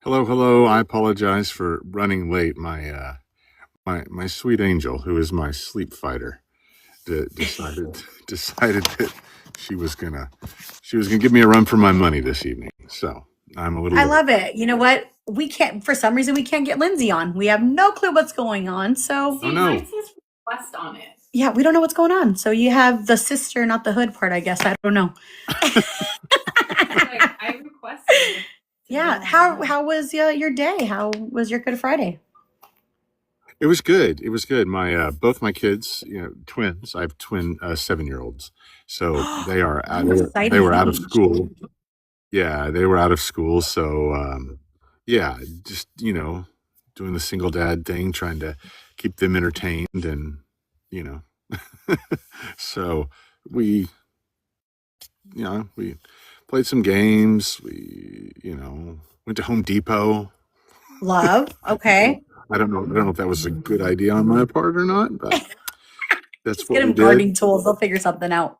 Hello, hello. I apologize for running late. My sweet angel, who is my sleep fighter, decided decided that she was gonna she was gonna give me a run for my money this evening. So I'm a little I late. love it. You know what? We can't, for some reason, we can't get Lindsay on. We have no clue what's going on. So, Oh See, mine no. says request on it. yeah, we don't know what's going on. So, you have the sister, not the hood part, I guess. I don't know. Like I requested to be Yeah. on. How was your day? How was your Good Friday? It was good. It was good. My both my kids, twins. I have twin 7-year-olds, so they are out. They were out of Exciting. school. Yeah, they were out of school. So yeah, just doing the single dad thing, trying to keep them entertained, and you know, so we we played some games. We went to Home Depot. Love. Okay. I don't know if that was a good idea on my part or not, but that's Just get what we them did. gardening tools. They'll figure something out.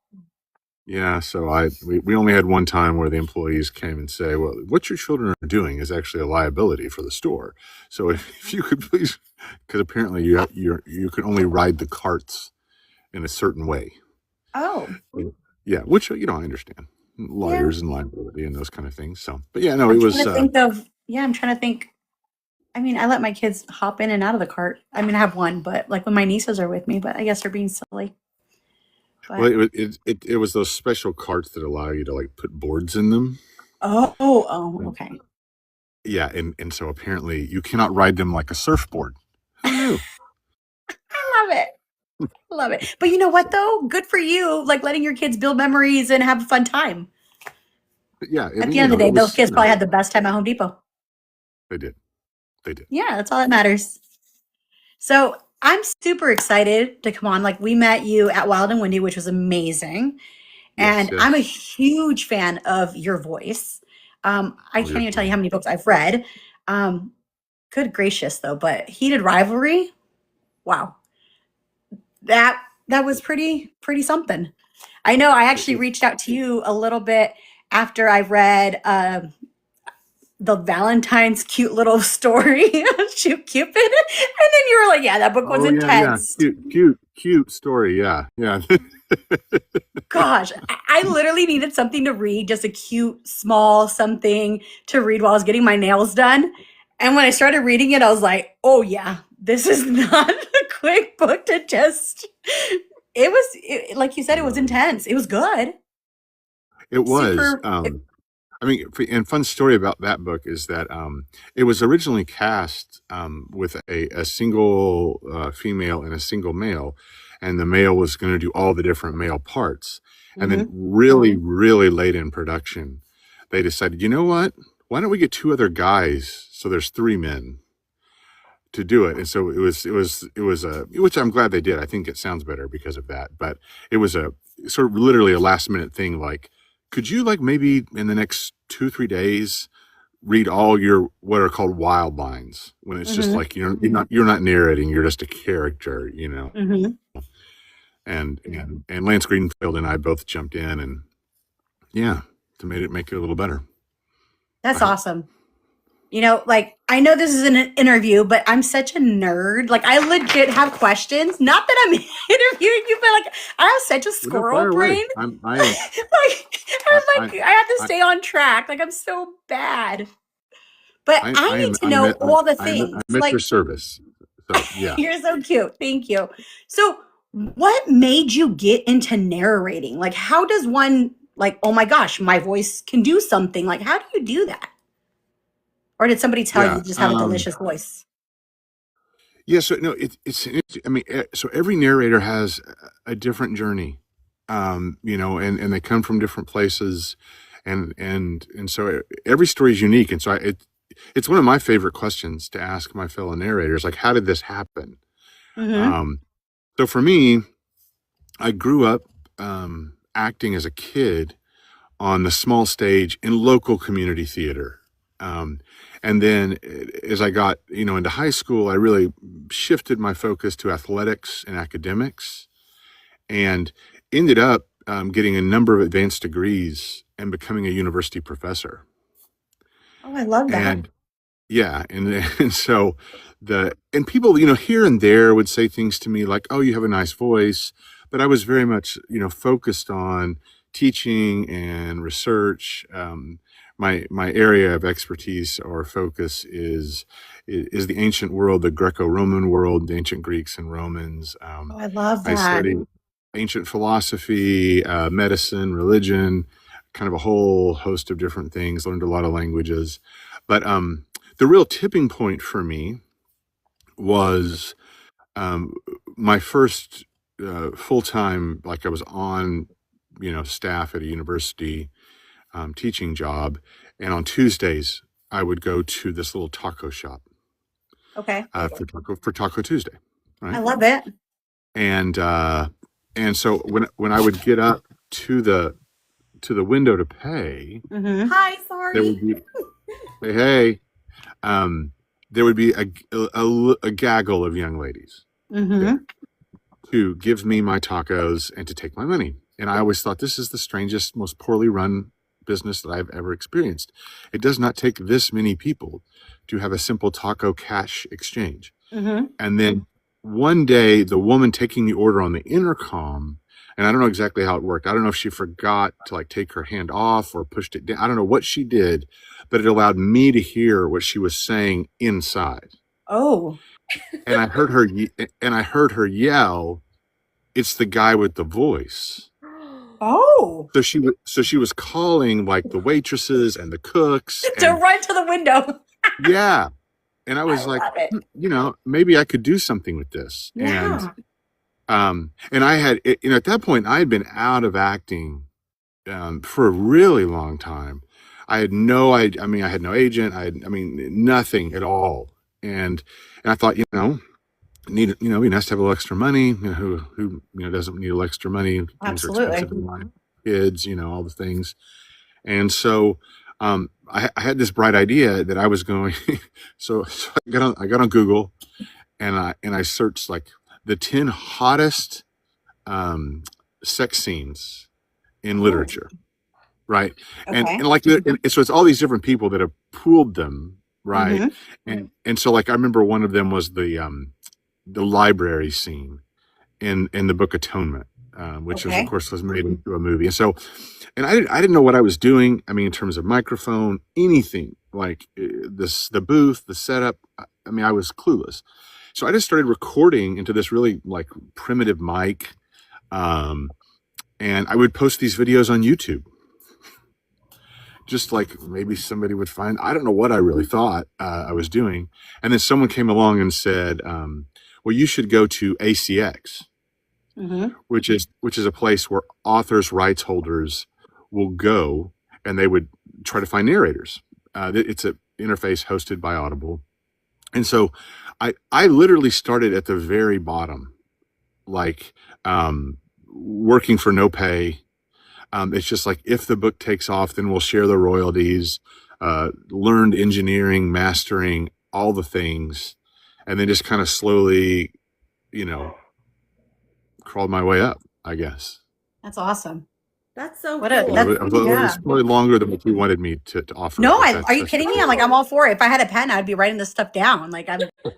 Yeah, so we only had one time where the employees came and say, "Well, what your children are doing is actually a liability for the store. So if you could please," because apparently you can only ride the carts in a certain way. Oh, Yeah, which I understand yeah. lawyers and liability and those kind of things. So, but yeah, no, it I'm was trying to think of, yeah, I'm trying to think. I mean, I let my kids hop in and out of the cart. I mean, I have one, but like when my nieces are with me, but I guess they're being silly. well, But it was those special carts that allow you to like put boards in them. oh, okay. Yeah, and so apparently you cannot ride them like a surfboard. Who knew? I love it. Love it. But you know what So, though? Good for you, like letting your kids build memories and have a fun time. but yeah, I At mean, the end of the it day, those was, kids probably had the best time at Home Depot. they did. They did. Yeah, that's all that matters. So I'm super excited to come on. Like we met you at Wild and Windy, which was amazing. Yes, And I'm a yes. huge fan of your voice. I Oh, can't you're even tell you fine. how many books I've read. Um, good gracious though, but Heated Rivalry, wow. That was pretty something. I know I actually It- reached out to you a little bit after I read the Valentine's cute little story of Shoot Cupid. And then you were like, yeah, that book was oh yeah, yeah. intense. Cute story. Yeah, yeah. Gosh, I literally needed something to read, just a cute, small something to read while I was getting my nails done. And when I started reading it, I was like, oh, yeah, this is not a quick book to just. Like you said, it was No, intense. It was good. it was. Super. I mean, and fun story about that book is that it was originally cast with a single female and a single male, and the male was going to do all the different male parts. And then, Mhm. really, really late in production, they decided, you know what? Why don't we get two other guys? So there's three men to do it. And so it was a, which I'm glad they did. I think it sounds better because of that. But it was a sort of literally a last minute thing. Like, could you like maybe in the next 2 3 days read all your what are called wild lines when it's just Mhm. like you're not narrating, you're just a character. Mhm. And Lance Greenfield and I both jumped in, and yeah, to make it a little better. I That's hope. awesome. Like I know this is an interview, but I'm such a nerd. Like I legit have questions. Not that I'm interviewing you, but like I have such a Well, no, squirrel fire away. brain. I am I I have to I stay on track. Like I'm so bad. But I I need am to know all the things. I'm at your Like service. So yeah. you're so cute. Thank you. So what made you get into narrating? Like how does one like, oh my gosh, my voice can do something. Like how do you do that? Or did somebody tell you Yeah. you just have a delicious voice? Yeah. So no, I mean, so every narrator has a different journey, and they come from different places, and so every story is unique, and so it's one of my favorite questions to ask my fellow narrators, like, how did this happen? Mm-hmm. Um, so for me, I grew up acting as a kid on the small stage in local community theater. Um, and then as I got, into high school, I really shifted my focus to athletics and academics and ended up getting a number of advanced degrees and becoming a university professor. Oh, I love And that. yeah, and and so and people, here and there would say things to me like, "Oh, you have a nice voice," but I was very much, focused on teaching and research. My area of expertise or focus is the ancient world, the Greco-Roman world, the ancient Greeks and Romans. Oh, I love I that. study ancient philosophy, medicine, religion, kind of a whole host of different things. Learned a lot of languages, but the real tipping point for me was um, my first full time, like I was on, staff at a university teaching job, and on Tuesdays I would go to this little taco shop Okay. for Taco Tuesday, I right? love it. And so when I would get up to the window to pay, Mm-hmm. Hi, there sorry. would be hey, um, there would be a gaggle of young ladies Mm-hmm. there to give me my tacos and to take my money. And I always thought this is the strangest, most poorly run business that I've ever experienced. It does not take this many people to have a simple taco cash exchange. Mm-hmm. And then one day, the woman taking the order on the intercom, and I don't know exactly how it worked. I don't know if she forgot to like take her hand off or pushed it down. I don't know what she did, but it allowed me to hear what she was saying inside. Oh. And I heard her yell, "It's the guy with the voice." Oh. So she was calling like the waitresses and the cooks To and run to the window. yeah. And I I was like, love it. maybe I could do something with this. Yeah. And I had, at that point, I had been out of acting for a really long time. I had I had no agent. Nothing at all. And I thought, it'd be nice to have a little extra money. Who doesn't need a little extra money? Things are Absolutely. expensive in life. Kids, all the things. And so I had this bright idea that I was going. So I got on Google and I searched like the 10 hottest sex scenes in literature, right? Okay. So it's all these different people that have pooled them, right? Mm-hmm. And so like I remember one of them was the library scene in the Book Atonement, which was of Okay. course was made into a movie. And I didn't know what I was doing. I mean, in terms of microphone, anything like the booth, the setup. I was clueless. So I just started recording into this really like primitive mic, and I would post these videos on YouTube. Just like maybe somebody would find. I don't know what I really thought I was doing, and then someone came along and said, "Well, you should go to ACX." Mm-hmm. Which is a place where authors, rights holders will go, and they would try to find narrators. It's an interface hosted by Audible, and so I literally started at the very bottom, like working for no pay. It's just like if the book takes off, then we'll share the royalties. Learned engineering, mastering, all the things, and then just kind of slowly, crawled my way up, I guess. That's awesome. That's so What cool. a It that's was, it yeah. was probably longer than what you wanted me to offer, No, but are you that's kidding me? cool. I'm all for it. If I had a pen, I'd be writing this stuff down. Like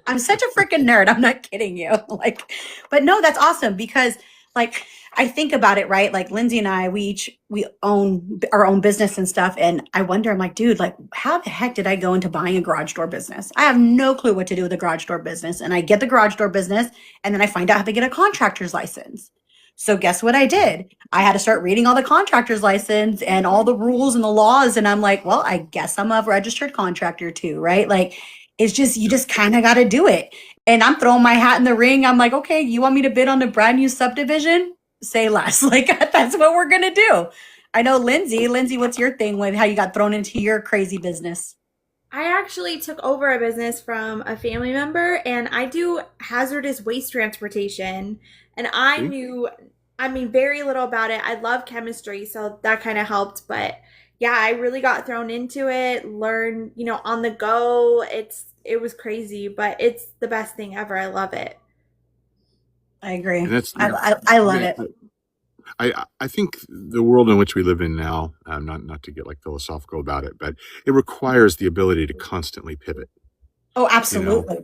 I'm such a freaking nerd. I'm not kidding you. Like, but no, that's awesome because like I think about it, right? Like Lindsay and I, we own our own business and stuff. And I wonder, I'm like, dude, like how the heck did I go into buying a garage door business? I have no clue what to do with a garage door business. And I get the garage door business and then I find out how to get a contractor's license. So guess what I did? I had to start reading all the contractor's license and all the rules and the laws. And I'm like, well, I guess I'm a registered contractor too, right? Like it's just, you just kind of got to do it. And I'm throwing my hat in the ring. I'm like, okay, you want me to bid on a brand new subdivision? Say less. Like that's what we're going to do. I know Lindsay, what's your thing with how you got thrown into your crazy business? I actually took over a business from a family member and I do hazardous waste transportation. And I See? knew, very little about it. I love chemistry, so that kind of helped. But yeah, I really got thrown into it, learned, on the go. It was crazy, but it's the best thing ever. I love it. I agree. And that's I love yeah, it. I think the world in which we live in now, not to get like philosophical about it, but it requires the ability to constantly pivot. Oh, you know, absolutely.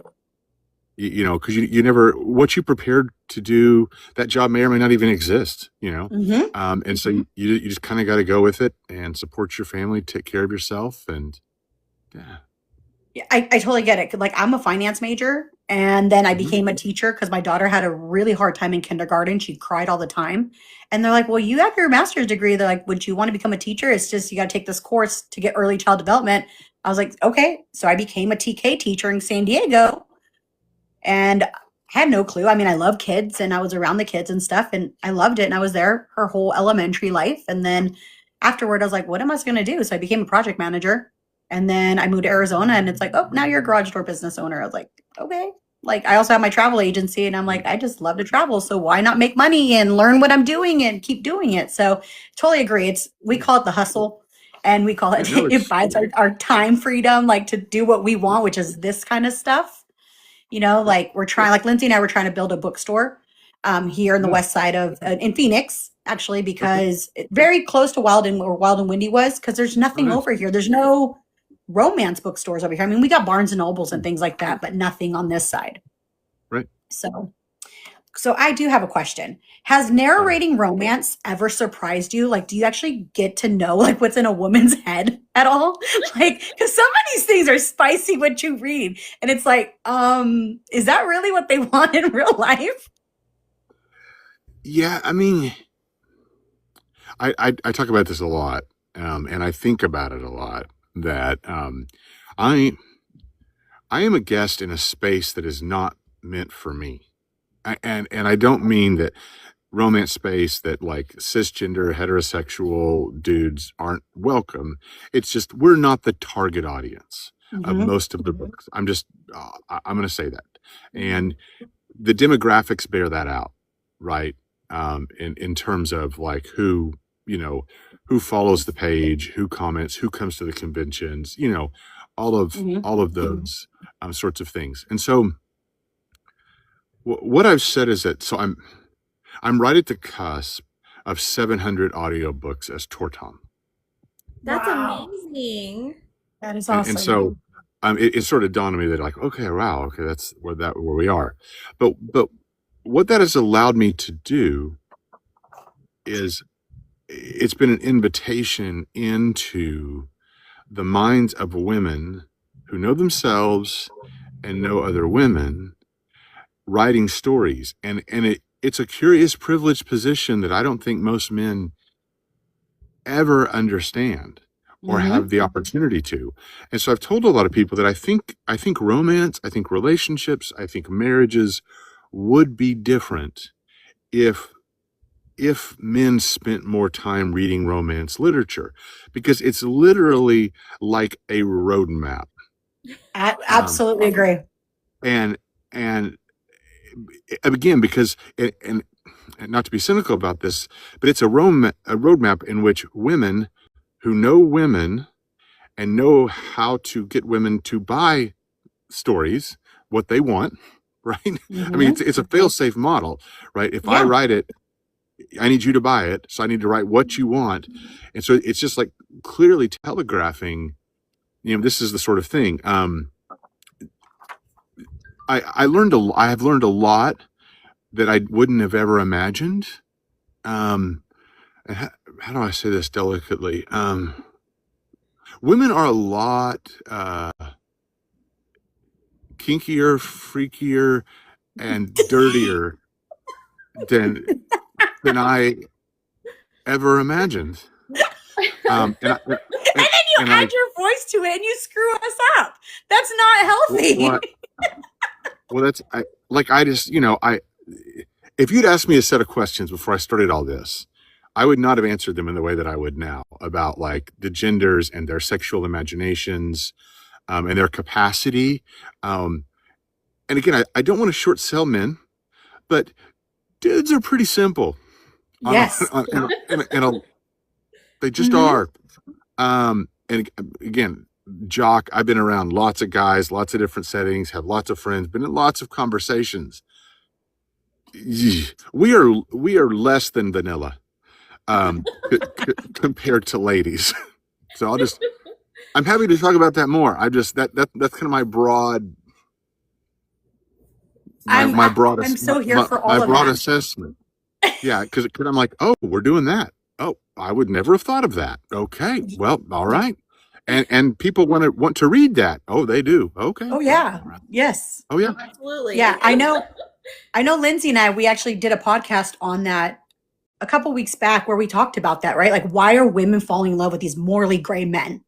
because you never, what you prepared to do, that job may or may not even exist, Hmm. and so you just kind of got to go with it and support your family, take care of yourself, and yeah. Yeah, I totally get it. Like I'm a finance major and then I Mhm. became a teacher because my daughter had a really hard time in kindergarten. She cried all the time. And they're like, well, you have your master's degree. They're like, would you want to become a teacher? It's just you got to take this course to get early child development. I was like, okay. So I became a TK teacher in San Diego and I had no clue. I mean, I love kids and I was around the kids and stuff and I loved it. And I was there her whole elementary life. And then afterward, I was like, what am I going to do? So I became a project manager. And then I moved to Arizona and it's like, oh, now you're a garage door business owner. I was like, okay. Like, I also have my travel agency and I'm like, I just love to travel. So why not make money and learn what I'm doing and keep doing it? So totally agree. We call it the hustle and we call Yeah, it, no, it it's buys our time freedom, like to do what we want, which is this kind of stuff. Like we're trying, like Lindsay and I were trying to build a bookstore here in the yeah, west side of in Phoenix, actually, okay, because very close to where Wild and Windy was, because there's oh, nothing nice, over here. There's no romance bookstores over here. I mean, we got Barnes and Nobles and things like that, but nothing on this side. right, So I do have a question. Has yeah. narrating romance ever surprised you? Like, do you actually get to know like what's in a woman's head at all? Like, because some of these things are spicy what you read, and it's like, is that really what they want in real life? Yeah, I mean, I talk about this a lot, and I think about it a lot. That I I am a guest in a space that is not meant for me, and I don't mean that romance space that like cisgender heterosexual dudes aren't welcome. It's just we're not the target audience of Mm-hmm. most of the books. I'm going to say that, and the demographics bear that out, right? In terms of like you know who follows the page, who comments, who comes to the conventions, Mm-hmm. all of those sorts of things. And so what I've said is that I'm right at the cusp of 700 audiobooks as Tor Thom. That's Wow, amazing. that is And awesome. so it sort of dawned on me that like, okay, wow, okay, that's where we are. But what that has allowed me to do is it's been an invitation into the minds of women who know themselves and know other women writing stories. And it's a curious privileged position that I don't think most men ever understand or Mm-hmm. have the opportunity to. And so I've told a lot of people that I think romance, I think relationships, I think marriages would be different if men spent more time reading romance literature, because it's literally like a roadmap. Um, Absolutely agree. and and again, because and not to be cynical about this, but it's a roadmap in which women who know women and know how to get women to buy stories what they want, right? I mean, Mm-hmm. it's a fail-safe model, right? If I Yeah. write it, I need you to buy it, so I need to write what you want. And so it's just like clearly telegraphing, this is the sort of thing. I have learned a lot that I wouldn't have ever imagined. Um, and how do I say this delicately? Women are a lot kinkier, freakier, and dirtier than I ever imagined. And I And and, then you and add I your voice to it and you screw us up. That's not healthy. what well that's I like I just I if you'd asked me a set of questions before I started all this, I would not have answered them in the way that I would now about like the genders and their sexual imaginations, and their capacity. Um, and again, I don't want to short sell men, but dudes are pretty simple on, Yes. they just Mm-hmm. are. And again, Jock, I've been around lots of guys, lots of different settings, have lots of friends, been in lots of conversations. We are less than vanilla, compared to ladies. So I'm happy to talk about that more. I just that's kind of my broad my broad I'm so here for all my of broad that. assessment. Yeah, because I'm like, oh, we're doing that. Oh, I would never have thought of that. Okay, well, all right. And people want to read that. Oh, they do. Okay. Oh Well, yeah. all right. Yes. Oh yeah. Absolutely. Yeah, I know. I know Lindsay and I, we actually did a podcast on that a couple weeks back where we talked about that, right? Like, why are women falling in love with these morally gray men?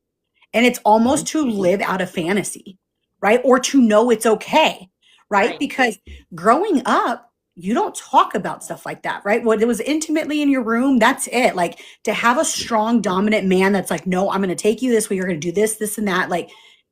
And it's almost to live out a fantasy, right? Or to know it's okay, right? Right. Because growing up, you don't talk about stuff like that, right? When it was intimately in your room, that's it. Like to have a strong, dominant man that's like, no, I'm going to take you this way. You're going to do this, this, and that. Like,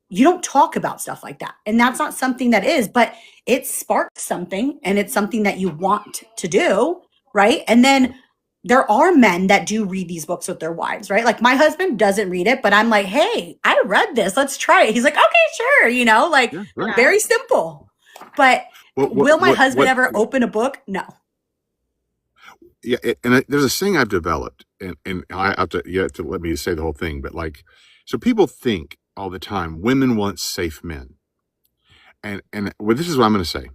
you don't talk about stuff like that. And that's not something that is, but it sparks something and it's something that you want to do, right? And then there are men that do read these books with their wives, right? Like my husband doesn't read it, but I'm like, hey, I read this. Let's try it. He's like, okay, sure. Like Yeah. Right. very simple. But will my husband ever open a book? No. Yeah, there's a saying I've developed, and I have to you have to let me say the whole thing, but like, so people think all the time women want safe men, and well, this is what I'm going to say: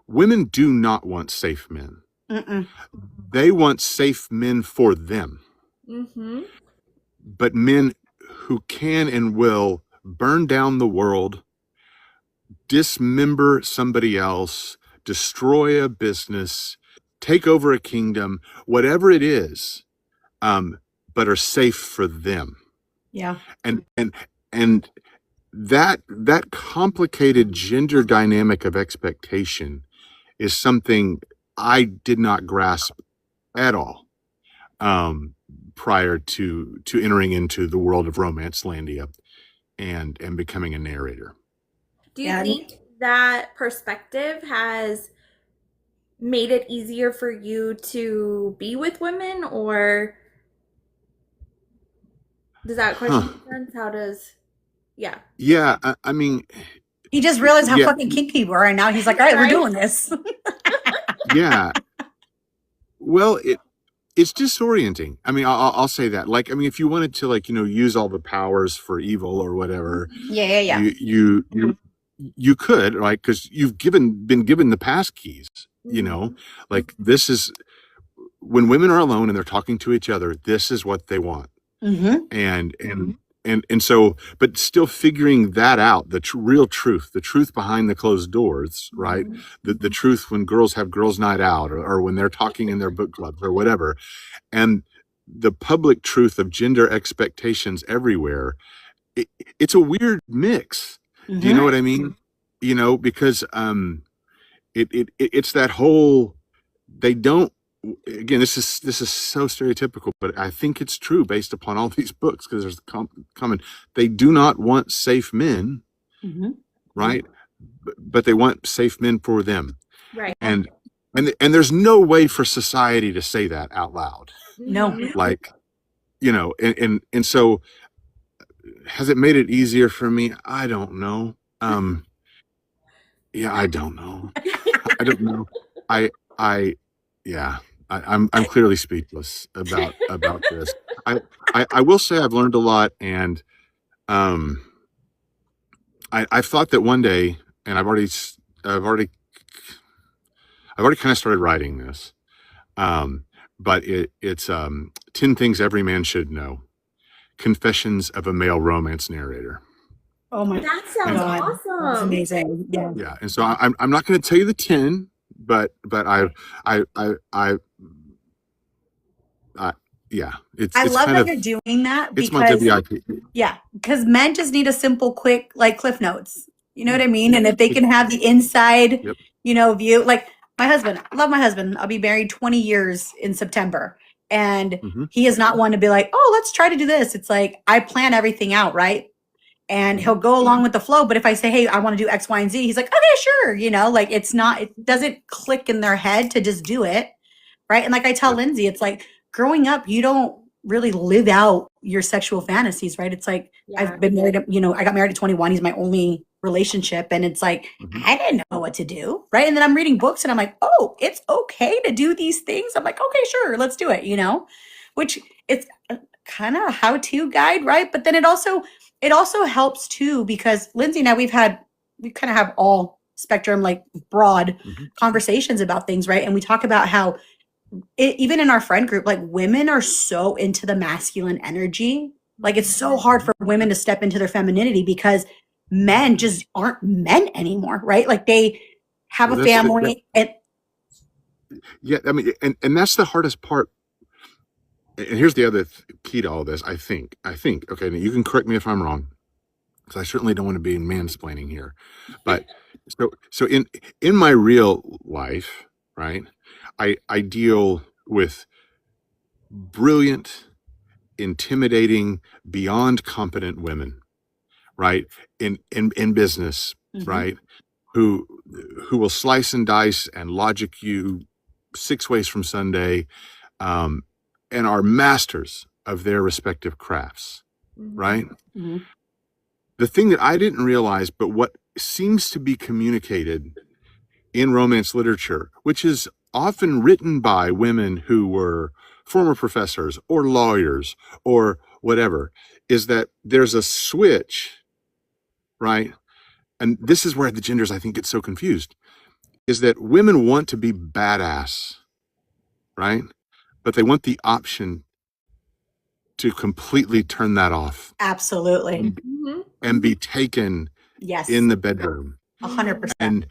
women do not want safe men. Mm-mm. They want safe men for them, Mm-hmm. but men who can and will burn down the world, dismember somebody else, destroy a business, take over a kingdom, whatever it is, but are safe for them. Yeah. And that complicated gender dynamic of expectation is something I did not grasp at all prior to entering into the world of Romance Landia and becoming a narrator. Do you think that perspective has made it easier for you to be with women, or does that question make sense? How does, yeah. Yeah, I mean, he just realized how fucking kinky we were, and now he's like, all right, we're doing this. Yeah. Well, it's disorienting. I mean, I'll say that. Like, I mean, if you wanted to, like, use all the powers for evil or whatever, Yeah. you could, right? Because you've been given the pass keys. Like this is when women are alone and they're talking to each other. This is what they want, and so, but still figuring that out, the real truth, the truth behind the closed doors, right? The truth when girls have girls' night out, or when they're talking in their book clubs or whatever, and the public truth of gender expectations everywhere. It's a weird mix. Do you know what I mean? Because it's that whole, they don't, again, this is so stereotypical, but I think it's true based upon all these books, because there's common, they do not want safe men, right? But they want safe men for them, Right. and there's no way for society to say that out loud. No. Like, and so has it made it easier for me? I don't know. Yeah, I don't know. I don't know. I'm clearly speechless about this. I will say I've learned a lot, and I thought that one day, and I've already kind of started writing this, but it's 10 Things Every Man Should Know: Confessions of a Male Romance Narrator. Oh my! That sounds awesome. That's amazing. Yeah. Yeah, and so I'm not going to tell you the 10, but yeah, it's love kind that of, you're doing that, it's my because WIP. yeah, because men just need a simple, quick, like Cliff Notes. You know what I mean? And if they can have the inside, Yep. view, like my husband, I love my husband. I'll be married 20 years in September. And he is not one to be like, oh, let's try to do this. It's like, I plan everything out, right? And he'll go along with the flow. But if I say, hey, I want to do X, Y, and Z, he's like, okay, sure. Like it doesn't click in their head to just do it. Right. And like I tell Lindsay, it's like growing up, you don't really live out your sexual fantasies, right? It's like, I've been married, I got married at 21. He's my only relationship. And it's like, I didn't know what to do. Right. And then I'm reading books and I'm like, oh, it's okay to do these things. I'm like, okay, sure. Let's do it. Which it's kind of a how-to guide. Right. But then it also helps too, because Lindsay and I, we kind of have all spectrum, like broad Mhm. conversations about things, right? And we talk about how even in our friend group, like women are so into the masculine energy. Like it's so hard for women to step into their femininity because men just aren't men anymore, right? Like they have Well, a that's family and yeah. I mean, and that's the hardest part. And here's the other key to all this. I think. Okay, now you can correct me if I'm wrong, because I certainly don't want to be mansplaining here. But so in my real life, right? I deal with brilliant, intimidating, beyond competent women, right? In business, Mhm. right? Who will slice and dice and logic you 6 ways from Sunday, um, and are masters of their respective crafts, right? Mhm. The thing that I didn't realize, but what seems to be communicated in romance literature, which is often written by women who were former professors or lawyers or whatever, is that there's a switch, right? And this is where the genders, I think, get so confused, is that women want to be badass, right? But they want the option to completely turn that off Absolutely. Mhm. and be taken Yes. in the bedroom. 100%.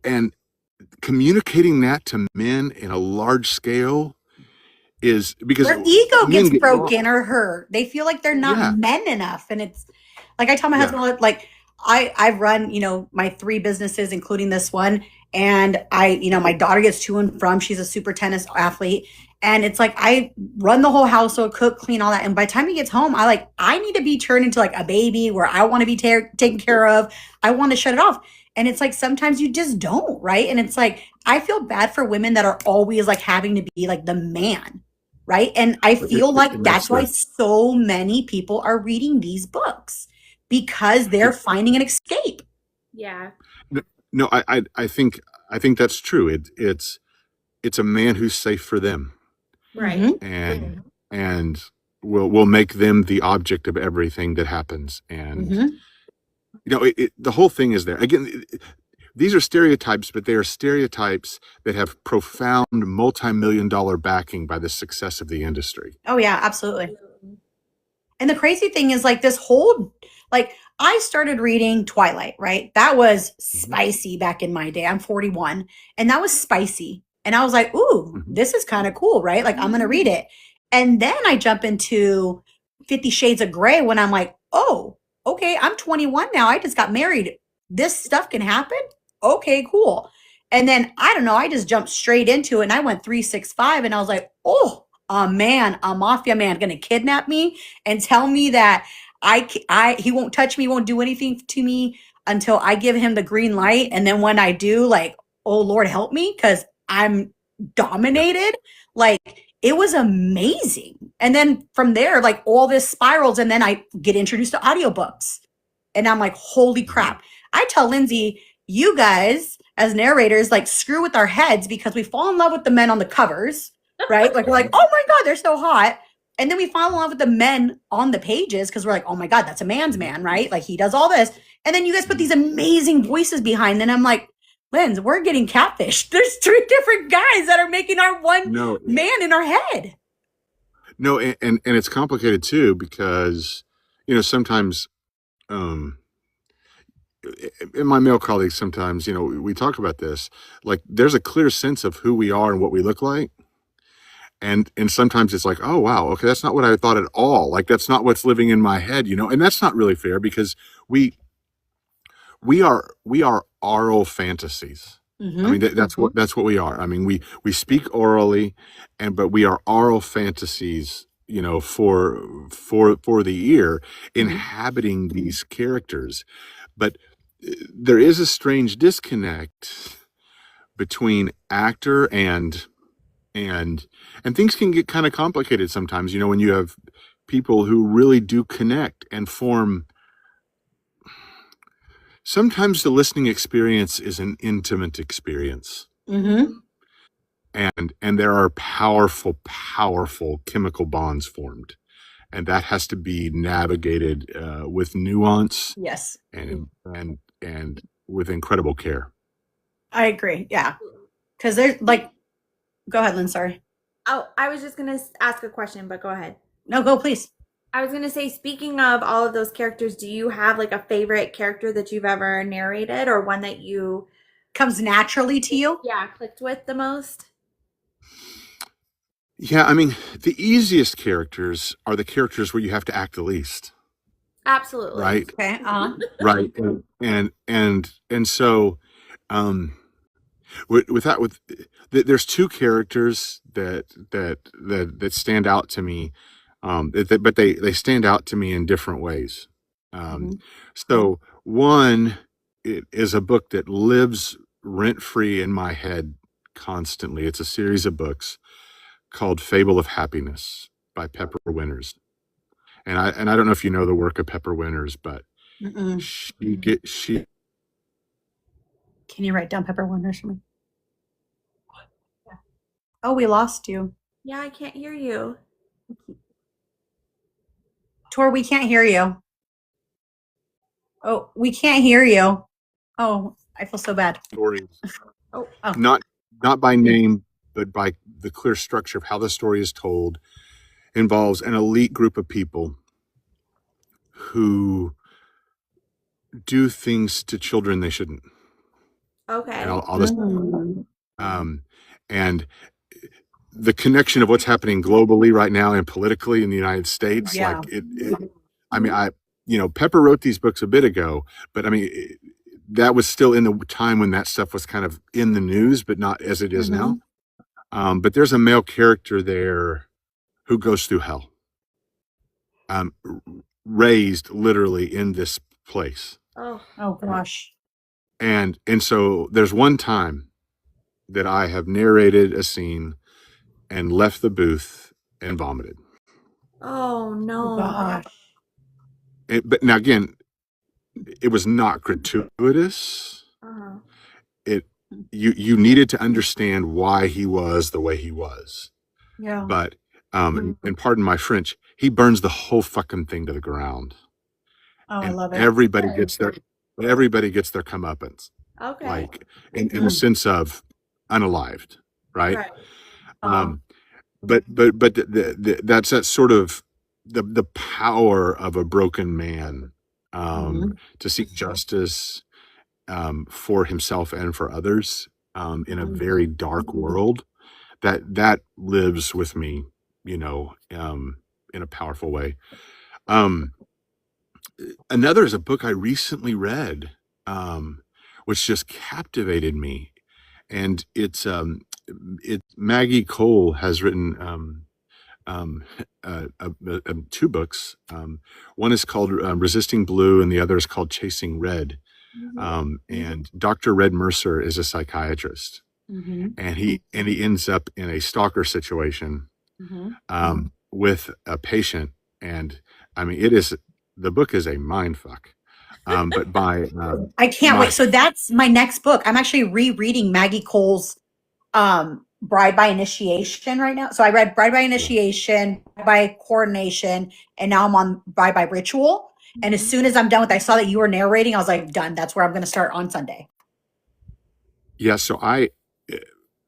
And communicating that to men in a large scale is because Their ego men gets get broken or hurt. They feel like they're not Yeah. men enough. And it's like I tell my Yeah. husband, like I've run, my 3 businesses, including this one. And my daughter gets to and from, she's a super tennis athlete. And it's like, I run the whole household, cook, clean, all that. And by the time he gets home, I need to be turned into like a baby where I want to be taken care of. I want to shut it off. And it's like, sometimes you just don't, right? And it's like, I feel bad for women that are always like having to be like the man, right? And I feel like that's why so many people are reading these books, because they're finding an escape. Yeah. No, I think that's true. It's a man who's safe for them Right. Mhm. and will make them the object of everything that happens. And Mhm. the whole thing is there. Again, these are stereotypes, but they are stereotypes that have profound multi-million-dollar backing by the success of the industry. Oh yeah, absolutely. And the crazy thing is like this whole, like I started reading Twilight, right? That was spicy back in my day. I'm 41 and that was spicy. And I was like, ooh, Mhm. this is kind of cool, right? Like I'm going to read it. And then I jump into 50 Shades of Grey when I'm like, oh, okay, I'm 21 now. I just got married. This stuff can happen. Okay, cool. And then I don't know, I just jumped straight into it and I went 365 and I was like, oh, a man, a mafia man going to kidnap me and tell me that he won't touch me, won't do anything to me until I give him the green light. And then when I do, like, oh Lord, help me, because I'm dominated. Like it was amazing. And then from there, like all this spirals, and then I get introduced to audiobooks. And I'm like, holy crap. I tell Lindsay, you guys as narrators, like screw with our heads because we fall in love with the men on the covers, right? Like we're like, oh my God, they're so hot. And then we fall in love with the men on the pages because we're like, oh my God, that's a man's man, right? Like he does all this. And then you guys put these amazing voices behind. And I'm like, Linz, we're getting catfished. There's 3 different guys that are making our one man in our head. No, and it's complicated too because, sometimes, in my male colleagues, sometimes, we talk about this, like there's a clear sense of who we are and what we look like. And sometimes it's like, oh, wow, okay, that's not what I thought at all. Like, that's not what's living in my head, and that's not really fair because we are oral fantasies. I mean, that's what we are. I mean, we speak orally, but we are oral fantasies, for the ear, inhabiting these characters. But there is a strange disconnect between actor and things can get kind of complicated sometimes, when you have people who really do connect and form. Sometimes the listening experience is an intimate experience. And there are powerful chemical bonds formed. and that has to be navigated with nuance Yes, and with incredible care. I agree. Yeah, because there's like, go ahead, Lynn. Sorry. Oh, I was just gonna ask a question, but go ahead. No, go please. I was gonna say, speaking of all of those characters, do you have like a favorite character that you've ever narrated, or one that you Comes naturally to you. clicked with the most? Yeah, I mean, the easiest characters are the characters where you have to act the least, Absolutely. right? Okay. Right. And so, um, there's two characters that stand out to me, but they stand out to me in different ways. Mhm. So one, it is a book that lives rent free in my head constantly. It's a series of books called Fable of Happiness by Pepper Winters. And I don't know if you know the work of Pepper Winters, but Mm-mm. she Can you write down Pepper Wonders for me? Oh, we lost you. Yeah, I can't hear you. Tor, we can't hear you. Oh, we can't hear you. Oh, I feel so bad. stories, Oh. not by name, but by the clear structure of how the story is told, involves an elite group of people who do things to children they shouldn't. Okay. And I'll just Mm. and the connection of what's happening globally right now and politically in the United States, Yeah. like I mean, Pepper wrote these books a bit ago, but I mean, that was still in the time when that stuff was kind of in the news, but not as it is now. But there's a male character there who goes through hell, raised literally in this place. Oh gosh. And so there's one time that I have narrated a scene and left the booth and vomited. Oh no. Oh gosh. But now again, it was not gratuitous. Uh-huh. You needed to understand why he was the way he was. Yeah. But and pardon my French, he burns the whole fucking thing to the ground. Oh, I And love it. everybody gets their comeuppance, Okay. like in the sense of unalived, right? Right. But that's that sort of the power of a broken man to seek justice for himself and for others in a very dark world that lives with me, in a powerful way. Another is a book I recently read, which just captivated me, and it's Maggie Cole has written two books. One is called Resisting Blue, and the other is called Chasing Red. And Dr. Red Mercer is a psychiatrist, and he ends up in a stalker situation with a patient, and I mean the book is a mind fuck. But by I can't wait. So that's my next book. I'm actually rereading Maggie Cole's Bride by Initiation right now. So I read Bride by Initiation, Bride by Coordination, and now I'm on Bride by Ritual. And as soon as I'm done with, I saw that you were narrating. I was like, done. That's where I'm going to start on Sunday. Yeah. So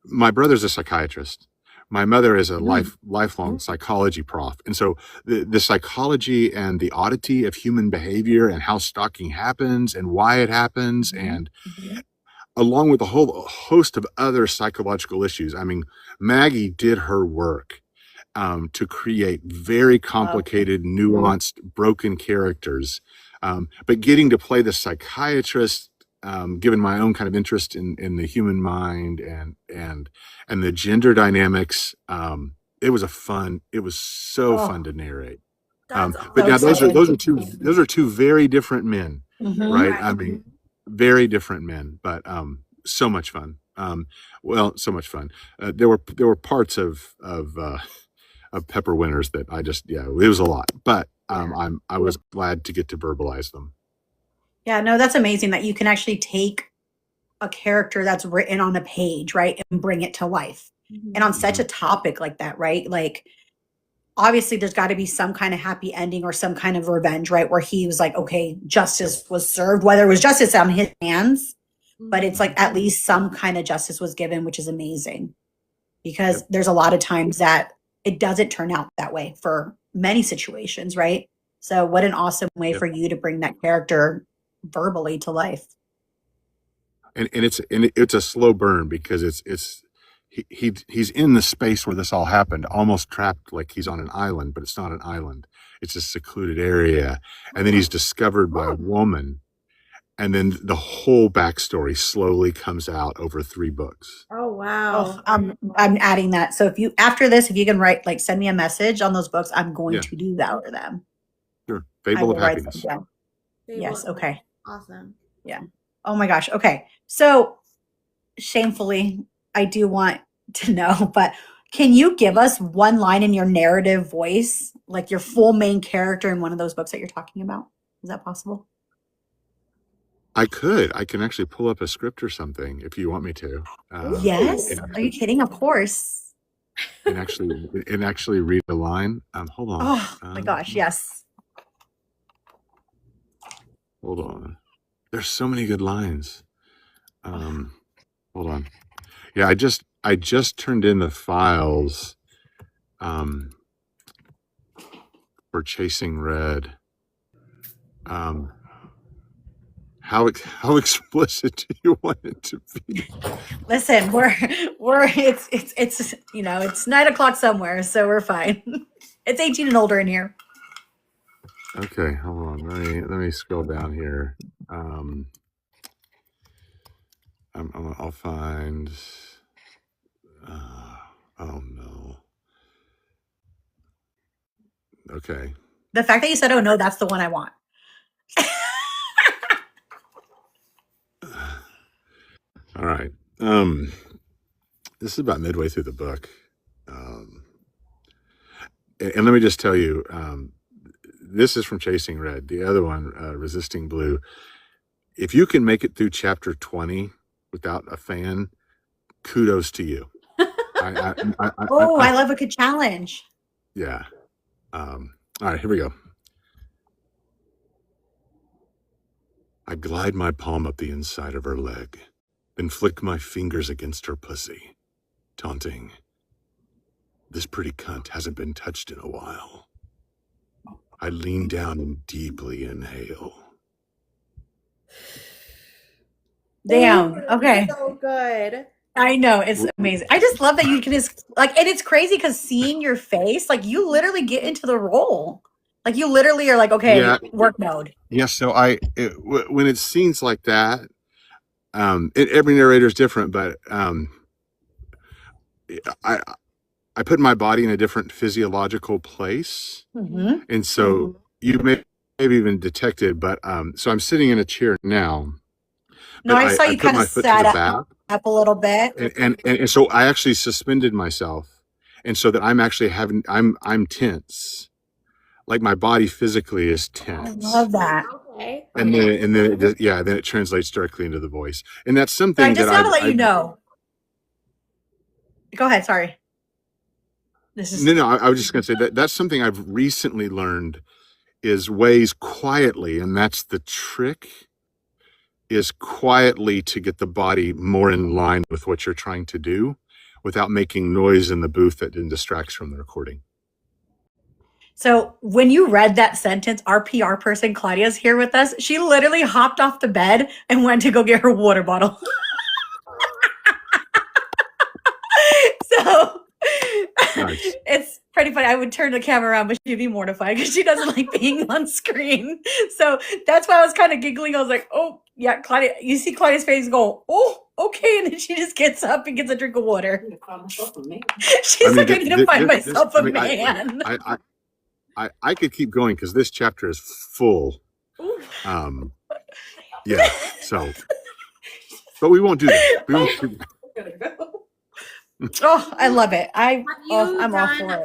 my brother's a psychiatrist. My mother is a lifelong psychology prof. And so the psychology and the oddity of human behavior and how stalking happens and why it happens, and along with a whole host of other psychological issues. I mean, Maggie did her work to create very complicated, nuanced, broken characters. But getting to play the psychiatrist, given my own kind of interest in the human mind and the gender dynamics, it was so fun to narrate. But now those are two very different men, right? I mean, very different men, but so much fun. So much fun. There were parts of Pepper Winters that it was a lot, but I was glad to get to verbalize them. Yeah, no, that's amazing that you can actually take a character that's written on a page, right, and bring it to life. And on such a topic like that, right? Like obviously there's got to be some kind of happy ending or some kind of revenge, right? Where he was like, okay, justice was served, whether it was justice on his hands, but it's like at least some kind of justice was given, which is amazing, because there's a lot of times that it doesn't turn out that way for many situations, right? So what an awesome way Yep. for you to bring that character verbally to life. And it's a slow burn because he's in the space where this all happened, almost trapped, like he's on an island, but it's not an island. It's a secluded area. And then he's discovered by a woman. And then the whole backstory slowly comes out over 3 books. Oh wow. Oh, I'm adding that. So if you, after this, if you can write, like send me a message on those books, I'm going Yeah. to do that for them. Sure. I Fable will of write Happiness. them down. Yes. Okay. Awesome. Oh my gosh. Okay. So shamefully, I do want to know, but can you give us one line in your narrative voice, like your full main character in one of those books that you're talking about? Is that possible? I can actually pull up a script or something if you want me to. Yes. and Are you kidding? Of course. actually read a line. Hold on. Oh my gosh. Yes. Hold on. There's so many good lines. Hold on. Yeah, I just turned in the files for Chasing Red. How explicit do you want it to be? Listen, we're it's it's 9 o'clock somewhere, so we're fine. It's 18 and older in here. Okay, hold on. Let me scroll down here. I'll find. Oh no. Okay. The fact that you said, "Oh no," that's the one I want. All right. This is about midway through the book. And let me just tell you, this is from Chasing Red. The other one, Resisting Blue. If you can make it through chapter 20 without a fan, kudos to you. I love a good challenge. Yeah. All right, here we go. I glide my palm up the inside of her leg, then flick my fingers against her pussy, taunting. This pretty cunt hasn't been touched in a while. I lean down and deeply inhale. Damn. Okay. So good. I know, it's amazing. I just love that you can just like, and it's crazy because seeing your face, like you literally get into the role. Like you literally are like, okay, Yeah. work mode. Yeah, so when it's scenes like that, every narrator is different, but I put my body in a different physiological place, and so you may have even detected. But so I'm sitting in a chair now. No, I saw you kind of sat up a little bit, and so I actually suspended myself, and so that I'm actually I'm tense, like my body physically is tense. I love that. Okay. And then then it translates directly into the voice, and that's something I just that gotta let you know. Go ahead. Sorry. No. I was just gonna say that's something I've recently learned is ways quietly, and that's the trick. Is quietly to get the body more in line with what you're trying to do, without making noise in the booth that distracts from the recording. So when you read that sentence, our PR person, Claudia's here with us. She literally hopped off the bed and went to go get her water bottle. So nice. It's pretty funny. I would turn the camera around, but she'd be mortified because she doesn't like being on screen. So that's why I was kind of giggling. I was like, oh, yeah, Claudia. You see Claudia's face go, oh, okay. And then she just gets up and gets a drink of water. She's like, I need to find myself a man. I could keep going because this chapter is full. Yeah. So, but we won't do that. We won't do that. Oh, I love it. I'm done, all for it.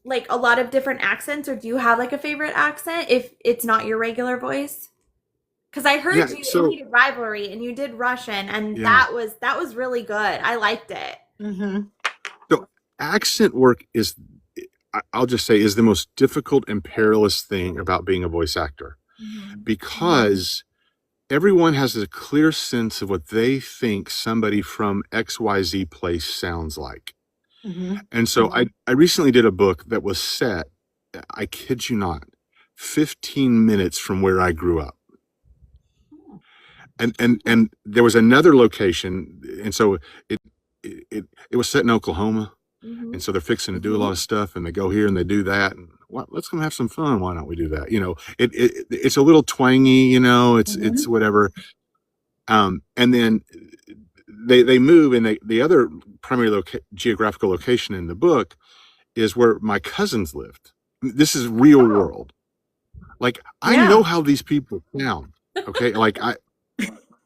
Like a lot of different accents, or do you have like a favorite accent if it's not your regular voice? Because I heard you did Rivalry and you did Russian, and that was really good. I liked it. So accent work is, I'll just say is the most difficult and perilous thing about being a voice actor, because everyone has a clear sense of what they think somebody from XYZ place sounds like. And so I recently did a book that was set, I kid you not, 15 minutes from where I grew up. And there was another location, and so it was set in Oklahoma, and so they're fixing to do a lot of stuff, and they go here and they do that, and let's come have some fun. Why don't we do that? It's a little twangy, it's whatever. And then they move, and the other primary geographical location in the book is where my cousins lived. This is real world. Like, I know how these people sound. Okay, like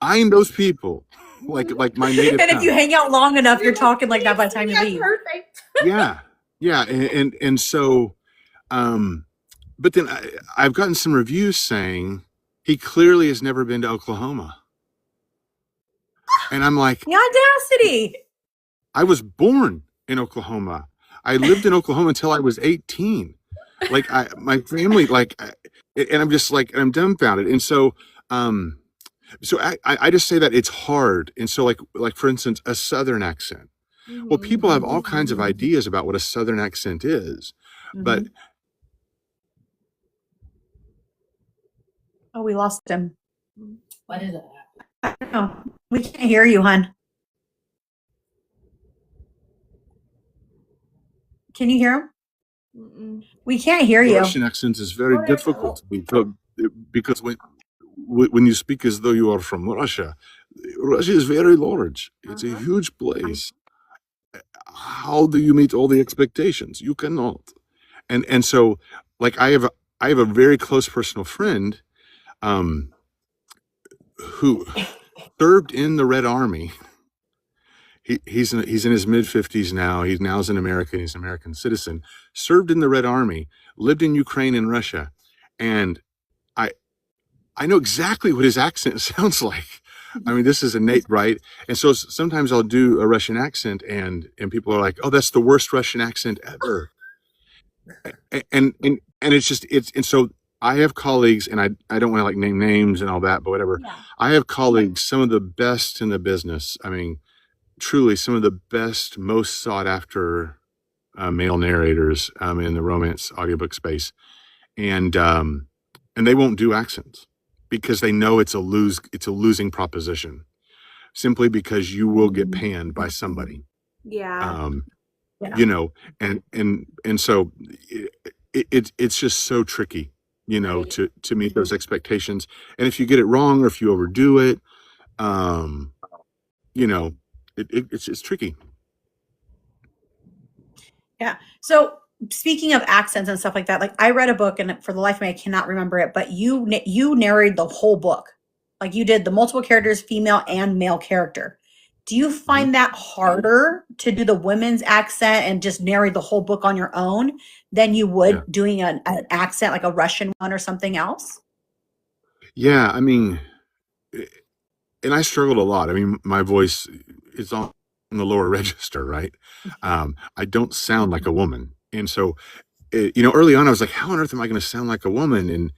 I am those people, like my native. And if you hang out long enough, you're talking like that by the time you leave. Perfect. Yeah, and so, but then I've gotten some reviews saying he clearly has never been to Oklahoma, and I'm like, The audacity! I was born in Oklahoma. I lived in Oklahoma until I was 18. Like my family, and I'm just like, I'm dumbfounded, and so. So I just say that it's hard. And so like for instance, a Southern accent. Well, people have all kinds of ideas about what a Southern accent is, but. Oh, we lost him. What is it? I don't know. We can't hear you, hon. Can you hear him? We can't hear you. Russian accent is very difficult because when you speak as though you are from Russia, Russia is very large. It's a huge place. How do you meet all the expectations? You cannot. And so, like, I have a very close personal friend, who served in the Red Army. He's in his mid-50s now. He's an American. He's an American citizen. Served in the Red Army. Lived in Ukraine and Russia, and I know exactly what his accent sounds like. I mean, this is innate, right? And so sometimes I'll do a Russian accent, and people are like, "Oh, that's the worst Russian accent ever." And and so I have colleagues, and I don't want to like name names and all that, but whatever. Yeah. I have colleagues, some of the best in the business. I mean, truly, some of the best, most sought after male narrators in the romance audiobook space, and they won't do accents because they know it's a losing proposition, simply because you will get panned by somebody. Yeah. And so it's just so tricky, to meet those expectations. And if you get it wrong, or if you overdo it, it's tricky. Yeah. So speaking of accents and stuff like that, like I read a book, and for the life of me, I cannot remember it, but you narrated the whole book. Like you did the multiple characters, female and male character. Do you find that harder to do the women's accent and just narrate the whole book on your own than you would doing an accent like a Russian one or something else? Yeah, I mean, and I struggled a lot. I mean, my voice is on the lower register, right? I don't sound like a woman. And so, early on, I was like, how on earth am I going to sound like a woman? And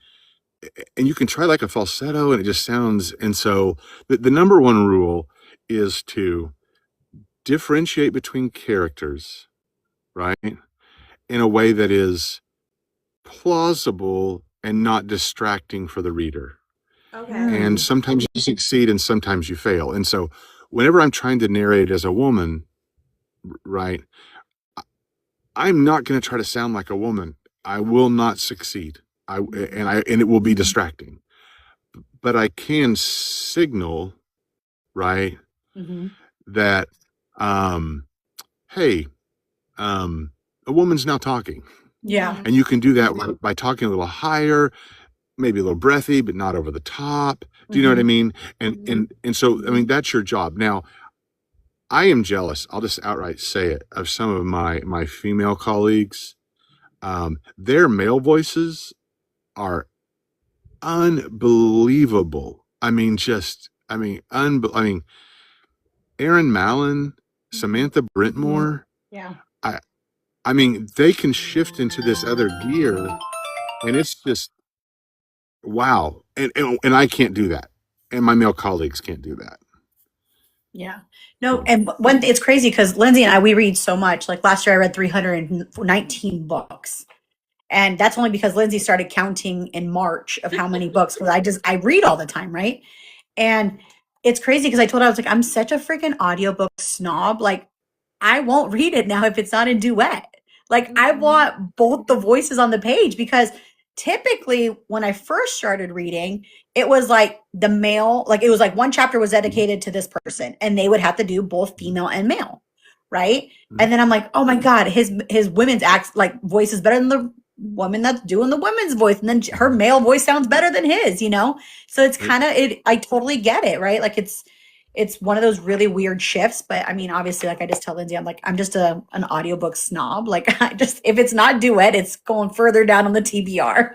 you can try like a falsetto, and it just sounds. And so the number one rule is to differentiate between characters, right? In a way that is plausible and not distracting for the reader. Okay. And sometimes you succeed and sometimes you fail. And so whenever I'm trying to narrate as a woman, right, I'm not going to try to sound like a woman. I will not succeed. And it will be distracting. But I can signal, right, that, hey, a woman's now talking. Yeah. And you can do that by talking a little higher, maybe a little breathy, but not over the top. Do you know what I mean? And so, I mean, that's your job. Now, I am jealous, I'll just outright say it, of some of my female colleagues. Their male voices are unbelievable. I mean, Erin Mallon, Samantha Brentmore. Yeah. I mean, they can shift into this other gear, and it's just wow. And I can't do that, and my male colleagues can't do that. Yeah. No, So, and when it's crazy because Lindsay and I, we read so much. Like last year, I read 319 books. And that's only because Lindsay started counting in March of how many books, because I read all the time, right? And it's crazy because I told her, I was like, I'm such a freaking audiobook snob. Like, I won't read it now if it's not in duet. Like, I want both the voices on the page because typically when I first started reading, it was like the male, like it was like one chapter was dedicated to this person and they would have to do both female and male, right? And then I'm like, oh my God, his women's act like voice is better than the woman that's doing the women's voice. And then her male voice sounds better than his, you know? So it's kind of it, I totally get it, right? Like it's one of those really weird shifts. But I mean, obviously, like I just tell Lindsay, I'm like, I'm just an audiobook snob. Like I just if it's not duet, it's going further down on the TBR.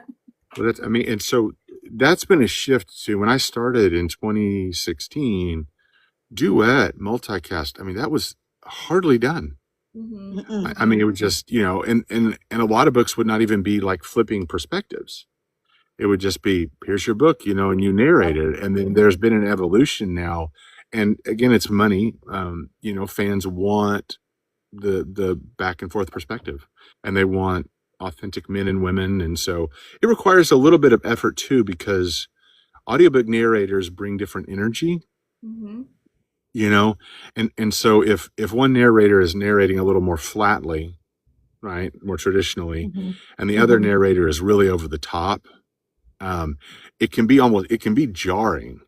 well, that's, I mean, and so that's been a shift to when I started in 2016, duet, multicast. I mean, that was hardly done. I mean, it would just, and a lot of books would not even be like flipping perspectives. It would just be, here's your book, and you narrate it. And then there's been an evolution now. And again, it's money. Fans want the back and forth perspective, and they want authentic men and women. And so it requires a little bit of effort too, because audiobook narrators bring different energy, you know, and so if one narrator is narrating a little more flatly, right, more traditionally, and the other narrator is really over the top, it can be jarring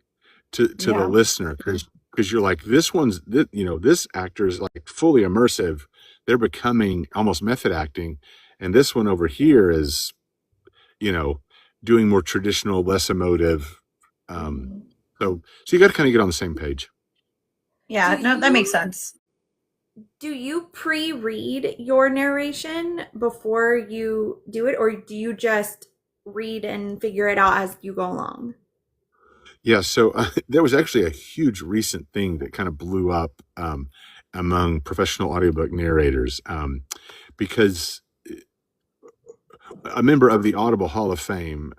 to the Yeah. listener, because you're like, this actor is like fully immersive, they're becoming almost method acting, and this one over here is doing more traditional, less emotive. So you got to kind of get on the same page. Yeah, Do no, that makes you- sense. Do you pre-read your narration before you do it, or do you just read and figure it out as you go along? Yeah, so there was actually a huge recent thing that kind of blew up among professional audiobook narrators, because a member of the Audible Hall of Fame,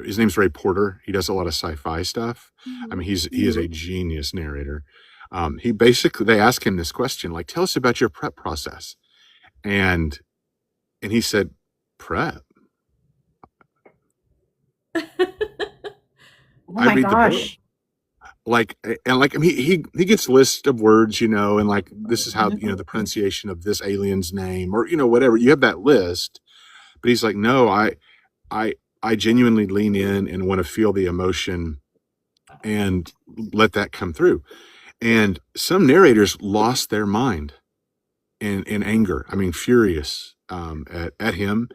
his name's Ray Porter. He does a lot of sci-fi stuff. I mean, he is a genius narrator. They asked him this question, like, tell us about your prep process. And he said, prep? Oh I my read the book. gosh. Like, and like, I mean, he gets lists of words, and like, this is how, the pronunciation of this alien's name, or, whatever. You have that list, but he's like, no, I genuinely lean in and want to feel the emotion and let that come through. And some narrators lost their mind in anger. I mean, furious at him,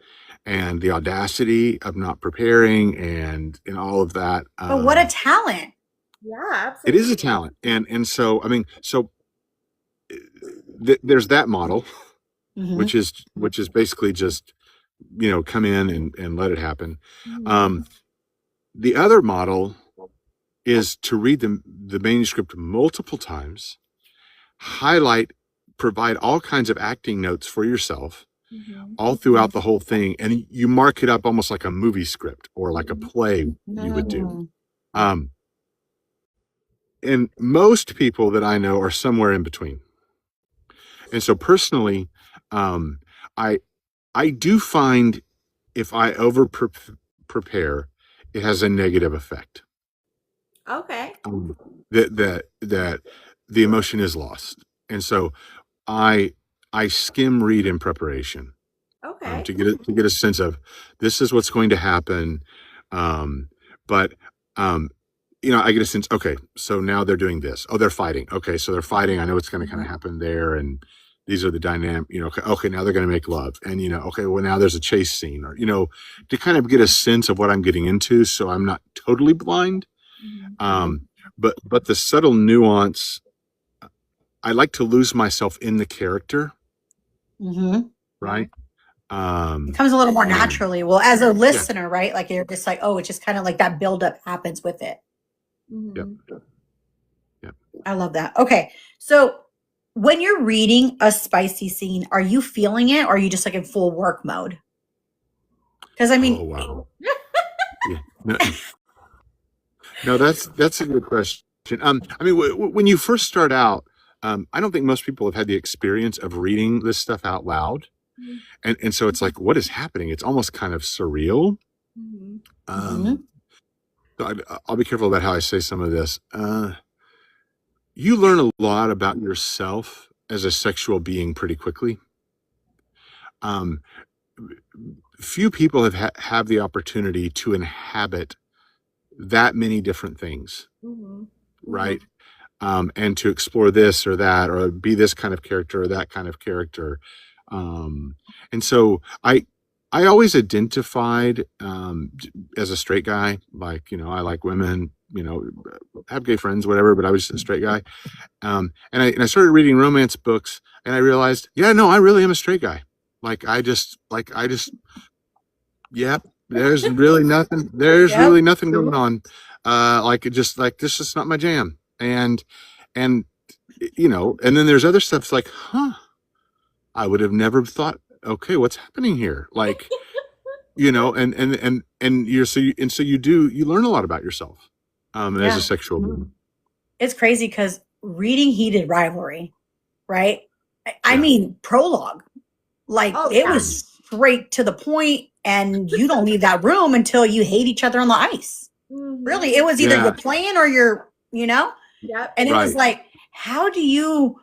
and the audacity of not preparing and all of that. But what a talent. Yeah, It absolutely. is a talent. And so, I mean, there's that model, which is basically just, come in and let it happen. The other model is to read the manuscript multiple times, provide all kinds of acting notes for yourself all throughout the whole thing, and you mark it up almost like a movie script or like a play you would do. And most people that I know are somewhere in between. And so personally, I do find if I prepare, it has a negative effect. Okay. That the emotion is lost, and so I skim read in preparation, Okay. to get a sense of this is what's going to happen, but I get a sense. Okay, so now they're doing this. Oh, they're fighting. Okay, so they're fighting. I know what's going to kind of happen there, and these are the dynamic. Okay, now they're going to make love, and okay, well now there's a chase scene, or to kind of get a sense of what I'm getting into, so I'm not totally blind. But the subtle nuance, I like to lose myself in the character, right? It comes a little more naturally. Well, as a listener, right? Like you're just like, oh, it's just kind of like that buildup happens with it. Yep. I love that. Okay. So when you're reading a spicy scene, are you feeling it or are you just like in full work mode? Because I Oh mean, wow. Yeah. No, no, that's a good question. I mean, when you first start out, I don't think most people have had the experience of reading this stuff out loud, and so it's like, what is happening? It's almost kind of surreal. Mhm. Mhm. Um, so I'll be careful about how I say some of this. You learn a lot about yourself as a sexual being pretty quickly. Um, Few people have the opportunity to inhabit that many different things, Mhm. right? And to explore this or that, or be this kind of character or that kind of character. Um, and so I always identified as a straight guy, like, I like women, have gay friends, whatever, but I was just a straight guy. And I started reading romance books and I realized, yeah, no, I really am a straight guy. Yeah, there's Yep. really nothing going on. This is not my jam. And and then there's other stuff like, I would have never thought, okay, what's happening here? Like, and you learn a lot about yourself as a Yeah. sexual being. It's crazy because reading Heated Rivalry, right? I Yeah. mean, prologue, like Oh it yeah. was straight to the point, and you don't leave that room until you hate each other on the ice. Really, it Mhm. was either Yeah. you're playing or you're, Yep. and it was Right. like, how do you,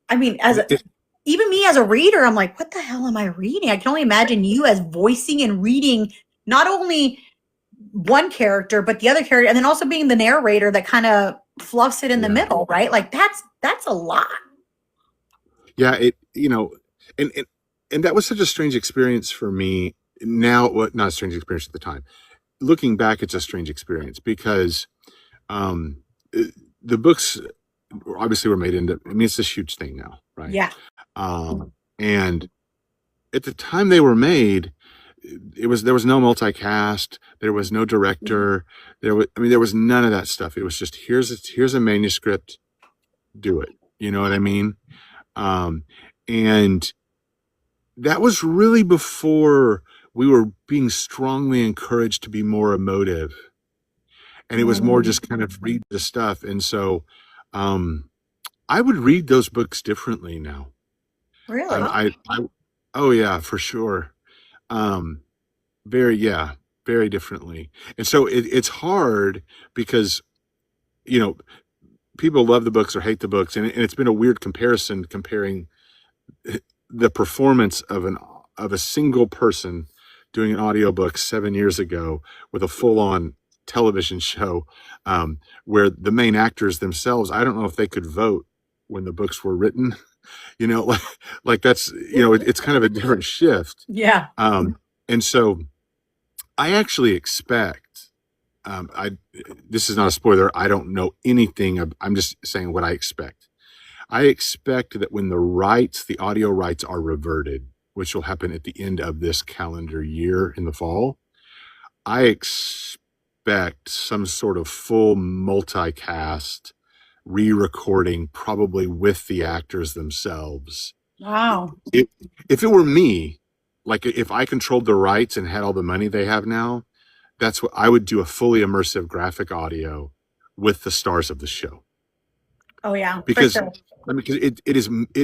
I mean, It- even me as a reader, I'm like, what the hell am I reading? I can only imagine you as voicing and reading not only one character, but the other character, and then also being the narrator that kind of fluffs it in the yeah. middle, right? Like that's a lot. Yeah. And, and, and that was such a strange experience for me. Now, what, not a strange experience at the time. Looking back, it's a strange experience because um, the books obviously were made into, I mean, it's this huge thing now, right? Yeah. And at the time they were made, there was no multicast, there was no director, there was none of that stuff. It was just, here's a manuscript, do it. You know what I mean? Um, and that was really before we were being strongly encouraged to be more emotive, and it was more just kind of read the stuff. And so um I would read those books differently now. Really? I oh yeah, for sure. um Very, yeah, very differently. And so it's hard because you know people love the books or hate the books, and it's been a weird comparison, comparing the performance of a single person doing an audiobook 7 years ago with a full-on television show, where the main actors themselves, I don't know if they could vote when the books were written. Like, that's, it's kind of a different shift. Yeah. And so I actually expect, I this is not a spoiler, I don't know anything, I'm just saying what I expect. I expect that when the audio rights are reverted, which will happen at the end of this calendar year in the fall, I expect some sort of full multicast re-recording, probably with the actors themselves. Wow. If it were me, like if I controlled the rights and had all the money they have now, that's what I would do, a fully immersive graphic audio with the stars of the show. Oh yeah, for Because sure. I mean, because it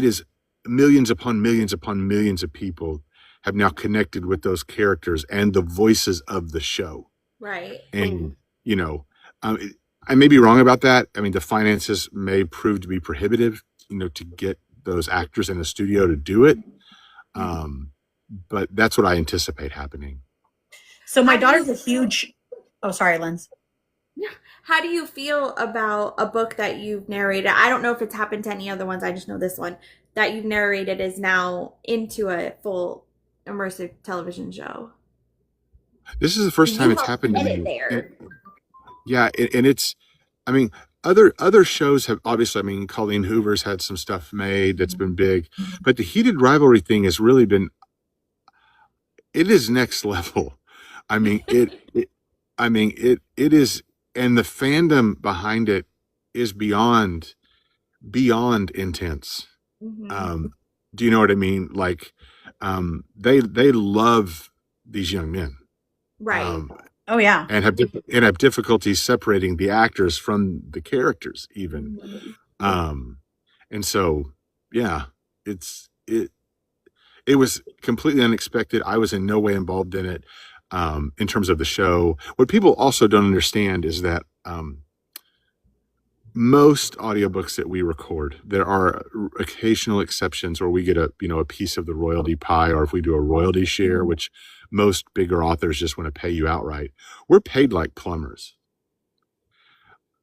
is millions upon millions upon millions of people have now connected with those characters and the voices of the show. Right. And you know, I may be wrong about that. I mean, the finances may prove to be prohibitive, to get those actors in the studio to do it. But that's what I anticipate happening. So my How do daughter's you a huge. Oh, sorry, Linz. How do you feel about a book that you've narrated? I don't know if it's happened to any other ones. I just know this one that you've narrated is now into a full immersive television show. This is the first time You it's helped happened to get it me. there. Yeah, and it's, I mean, other shows have, obviously, I mean, Colleen Hoover's had some stuff made that's been big, but the Heated Rivalry thing has really been, it is next level. I mean, it is, and the fandom behind it is beyond intense. Um, do you know what I mean? Like, they love these young men, Right. Oh yeah. and have difficulty separating the actors from the characters, even. Um, and so, yeah, it's it was completely unexpected. I was in no way involved in it. In terms of the show, what people also don't understand is that most audiobooks that we record, there are occasional exceptions where we get a piece of the royalty pie, or if we do a royalty share, which most bigger authors just want to pay you outright. We're paid like plumbers,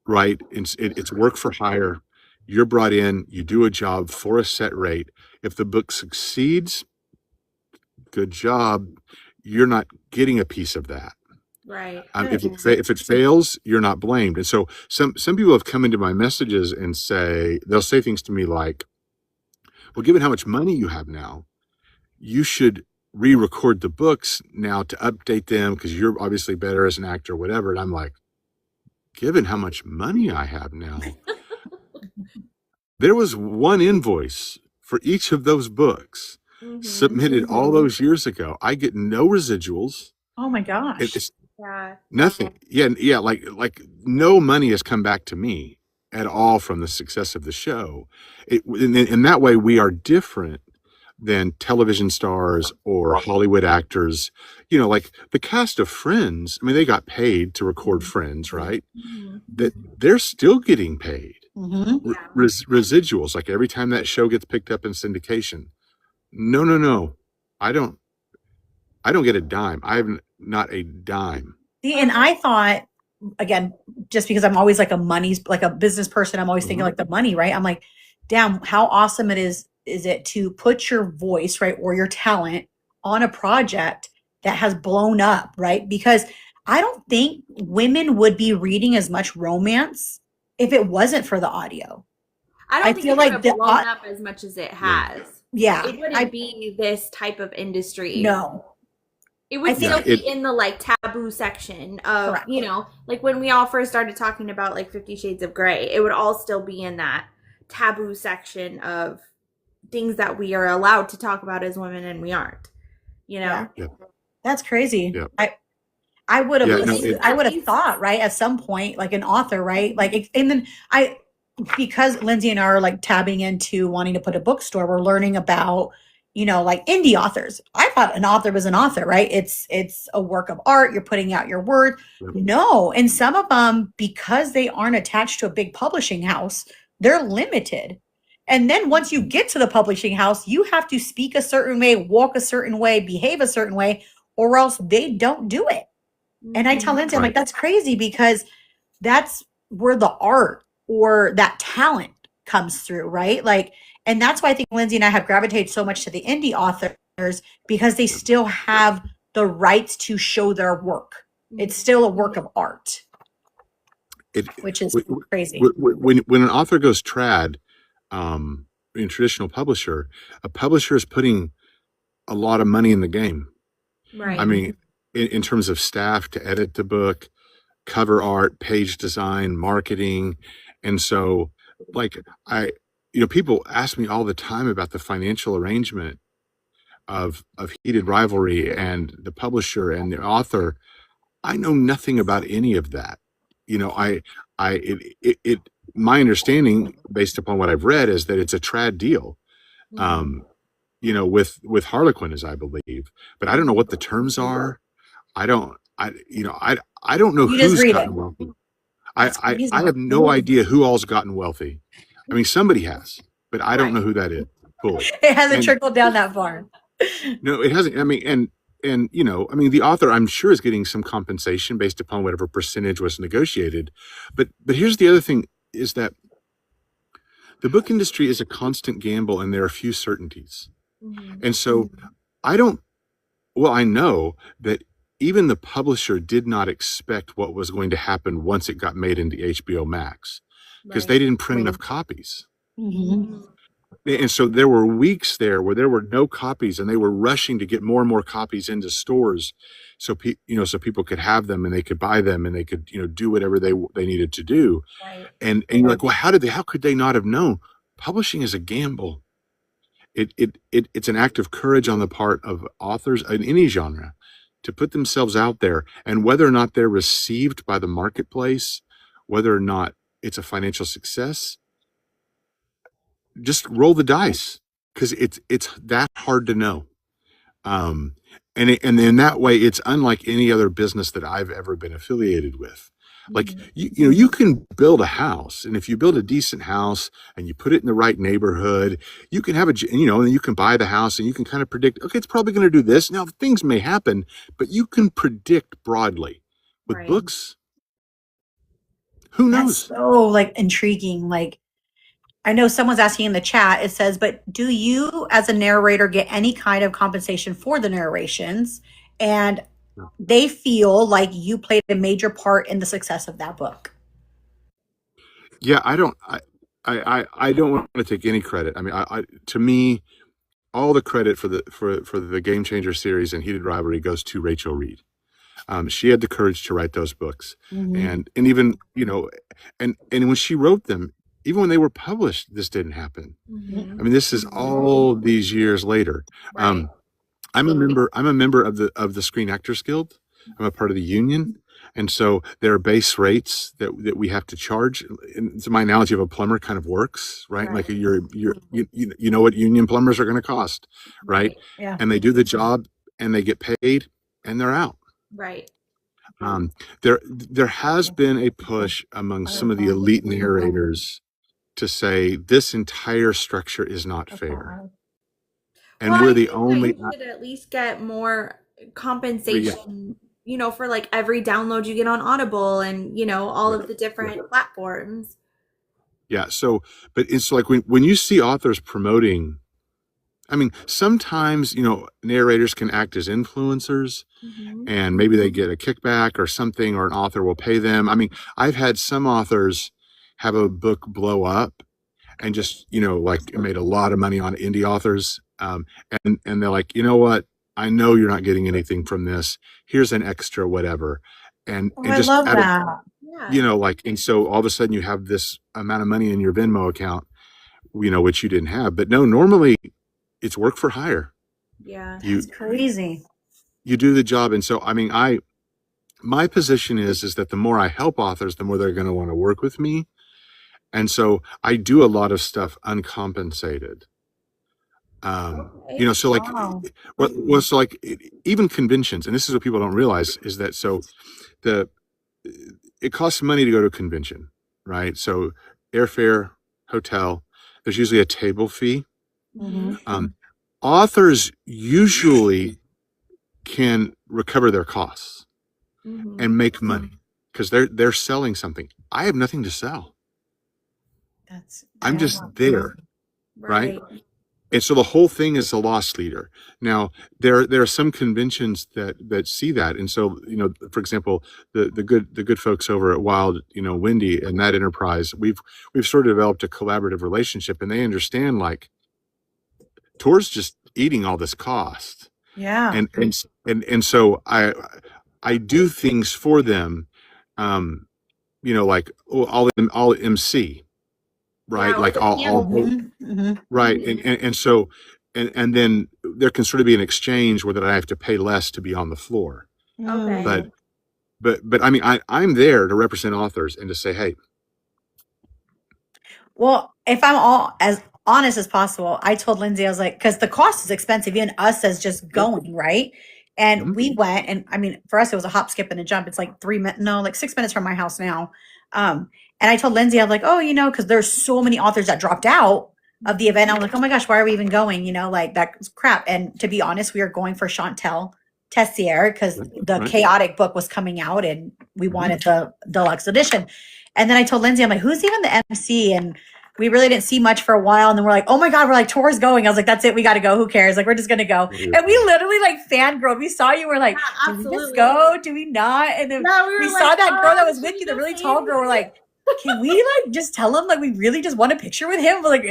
right? It's work for hire. You're brought in, you do a job for a set rate. If the book succeeds, good job. You're not getting a piece of that. Right. If it fails, you're not blamed. And so some people have come into my messages and they'll say things to me like, well, given how much money you have now, you should re-record the books now to update them because you're obviously better as an actor or whatever. And I'm like, given how much money I have now, there was one invoice for each of those books submitted all those years ago. I get no residuals. Oh my gosh. It's Yeah. nothing. Yeah. Like no money has come back to me at all from the success of the show. In that way, we are different than television stars or Hollywood actors. Like the cast of Friends. I mean, they got paid to record Friends, right? That they're still getting paid residuals. Like every time that show gets picked up in syndication. No. I don't get a dime. I have not a dime. See, and I thought, again, just because I'm always like a business person, I'm always thinking like the money, right? I'm like, damn, how awesome it is it to put your voice, right, or your talent on a project that has blown up, right? Because I don't think women would be reading as much romance if it wasn't for the audio. I feel like it would have blown up as much as it has. Yeah. It wouldn't be this type of industry. No. It would still be in the like taboo section of, Correct. Like when we all first started talking about like 50 Shades of Grey, it would all still be in that taboo section of things that we are allowed to talk about as women and we aren't, Yeah. That's crazy. Yeah. I would have thought, right, at some point, like an author, right? Like, and then because Lindsay and I are like tabbing into wanting to put a bookstore, we're learning about, like indie authors. I thought an author was an author, right? It's a work of art. You're putting out your word. No. And some of them, because they aren't attached to a big publishing house, they're limited. And then once you get to the publishing house, you have to speak a certain way, walk a certain way, behave a certain way, or else they don't do it. And I tell Lindsay, I'm like, that's crazy because that's where the art or that talent comes through, right? Like, and that's why I think Lindsay and I have gravitated so much to the indie authors because they still have the rights to show their work. It's still a work of art, which is crazy. When an author goes trad, in traditional publisher, a publisher is putting a lot of money in the game. Right. I mean, in terms of staff to edit the book, cover art, page design, marketing. And so like people ask me all the time about the financial arrangement of heated rivalry and the publisher and the author. I know nothing about any of that. My understanding based upon what I've read is that it's a trad deal. With Harlequin, as I believe, but I don't know what the terms are. I don't know who's gotten wealthy. I have no idea who all's gotten wealthy. I mean, somebody has, but I don't know who that is. Fully. It hasn't trickled down that far. No, it hasn't. I mean, the author, I'm sure, is getting some compensation based upon whatever percentage was negotiated. But here's the other thing: is that the book industry is a constant gamble, and there are few certainties. And so, I know that even the publisher did not expect what was going to happen once it got made into HBO Max, because they didn't print enough copies. And so there were weeks there where there were no copies, and they were rushing to get more and more copies into stores, so people could have them and they could buy them and they could do whatever they needed to do. And you're like, well, how could they not have known? Publishing is a gamble. It's an act of courage on the part of authors in any genre to put themselves out there, and whether or not they're received by the marketplace, whether or not it's a financial success, just roll the dice, because it's that hard to know. Um, and in that way, it's unlike any other business that I've ever been affiliated with. Like, you can build a house, and if you build a decent house and you put it in the right neighborhood, you can have and you can buy the house and you can kind of predict, okay, it's probably going to do this. Now, things may happen, but you can predict broadly. With Right. books, who That's knows? so like intriguing. Like, I know someone's asking in the chat, it says, but do you as a narrator get any kind of compensation for the narrations? And they feel like you played a major part in the success of that book. Yeah, I don't want to take any credit. I mean, to me, all the credit for the Game Changer series and Heated Rivalry goes to Rachel Reed. She had the courage to write those books, and even and when she wrote them, even when they were published, this didn't happen. I mean, this is all these years later. Right. I'm a member of the Screen Actors Guild. I'm a part of the union, and so there are base rates that we have to charge. And so my analogy of a plumber kind of works, right? Like you know what union plumbers are going to cost, right? Yeah. And they do the job and they get paid and they're out. Right. There has been a push among some of the elite narrators to say this entire structure is not fair, and Well, we're I the think that only. you should at least get more compensation, for like every download you get on Audible and, all of the different platforms. Yeah. So, but it's like when you see authors promoting, I mean, sometimes, narrators can act as influencers and maybe they get a kickback or something, or an author will pay them. I mean, I've had some authors have a book blow up and just, like made a lot of money on indie authors. And they're like, you know what? I know you're not getting anything from this. Here's an extra whatever. And I just love out of, Yeah. and so all of a sudden you have this amount of money in your Venmo account, which you didn't have. But no, normally it's work for hire. Yeah. It's crazy. You do the job. And so, I mean, my position is that the more I help authors, the more they're going to want to work with me. And so I do a lot of stuff uncompensated. So like, Wow. so like even conventions, and this is what people don't realize, is that so it costs money to go to a convention, right? So airfare, hotel, there's usually a table fee. Authors usually can recover their costs and make money because they're selling something. I have nothing to sell. I'm just there, right? And so the whole thing is a loss leader. Now there are some conventions that see that, and so for example, the good folks over at Wild, Wendy and that enterprise, we've sort of developed a collaborative relationship, and they understand like Tor's just eating all this cost. Yeah. And so I do things for them, like I'll MC, right? Yeah, like I'll right. And so and then there can sort of be an exchange where that I have to pay less to be on the floor. Okay. But I mean, I'm there to represent authors and to say, hey. Well, if I'm all as honest as possible, I told Lindsay, I was like, because the cost is expensive, even us as just going, right? And we went, and I mean, for us, it was a hop, skip, and a jump. It's like 6 minutes from my house now. And I told Lindsay, I'm like, oh, because there's so many authors that dropped out of the event. I'm like, oh my gosh, why are we even going? Like that's crap. And to be honest, we are going for Chantel Tessier because the chaotic book was coming out and we wanted the deluxe edition. And then I told Lindsay, I'm like, who's even the MC? And we really didn't see much for a while. And then we're like, oh my God, we're like, Tor's going. I was like, that's it. We got to go. Who cares? Like, we're just going to go. And we literally like fangirled. We saw you. We're like, do we just go? Do we not? And then we saw that girl that was with you, the really tall girl. We're like, can we like just tell him like we really just want a picture with him? Like,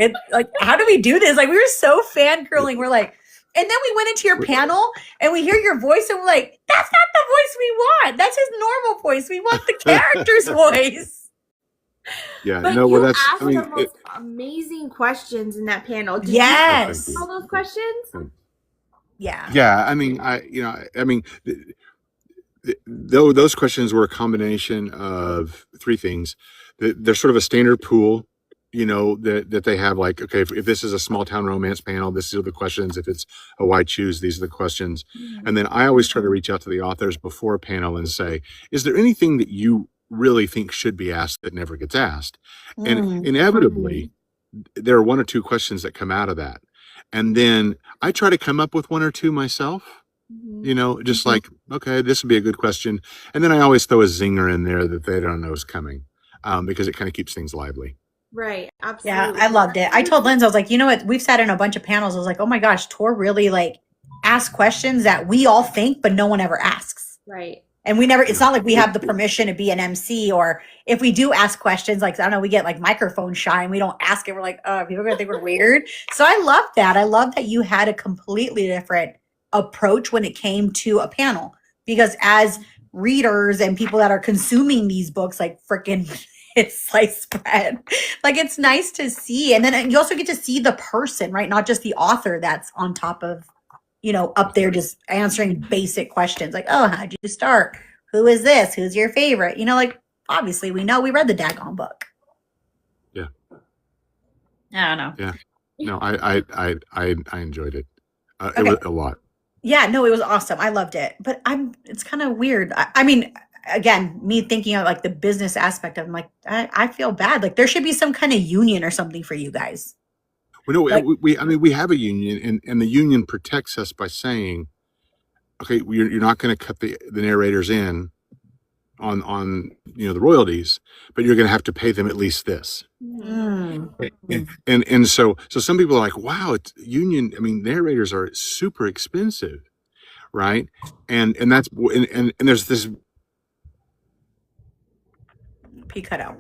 how do we do this? Like, we were so fangirling. We're like, and then we went into your panel and we hear your voice and we're like, that's not the voice we want. That's his normal voice. We want the character's voice. Yeah, But no, well, you that's, asked I mean, the most amazing questions in that panel. Did Yes. you all those questions? Yeah. Yeah, I mean, though those questions were a combination of three things. They're sort of a standard pool, that they have, like, okay, if this is a small town romance panel, these are the questions. If it's a why choose, these are the questions. And then I always try to reach out to the authors before a panel and say, is there anything that you really think should be asked that never gets asked? And inevitably, there are one or two questions that come out of that. And then I try to come up with one or two myself, just like, okay, this would be a good question. And then I always throw a zinger in there that they don't know is coming, because it kind of keeps things lively. Right, Yeah, absolutely. I loved it. I told Linz, I was like, you know what? We've sat in a bunch of panels. I was like, oh my gosh, Tor really like asks questions that we all think, but no one ever asks. Right. And we never, it's not like we have the permission to be an MC, or if we do ask questions, like, I don't know, we get like microphone shy and we don't ask it. We're like, oh, people are going to think we're weird. So I love that. I love that you had a completely different approach when it came to a panel, because as readers and people that are consuming these books, like freaking it's sliced bread, like it's nice to see. And then you also get to see the person, right? Not just the author that's on top of, up there just answering basic questions like, oh, how'd you start? Who is this? Who's your favorite? Like, obviously we know we read the daggone book. Yeah. I don't know. Yeah. No, I enjoyed it. Okay. It was a lot. Yeah, no, it was awesome. I loved it. But it's kind of weird. I mean, again, me thinking of like the business aspect of it, I'm like, I feel bad. Like there should be some kind of union or something for you guys. Well, no, Like- we have a union, and the union protects us by saying, okay, you're not going to cut the narrators in on the royalties, but you're going to have to pay them at least this. And so some people are like, wow, it's union. I mean, narrators are super expensive, right? And that's and there's this P cut out.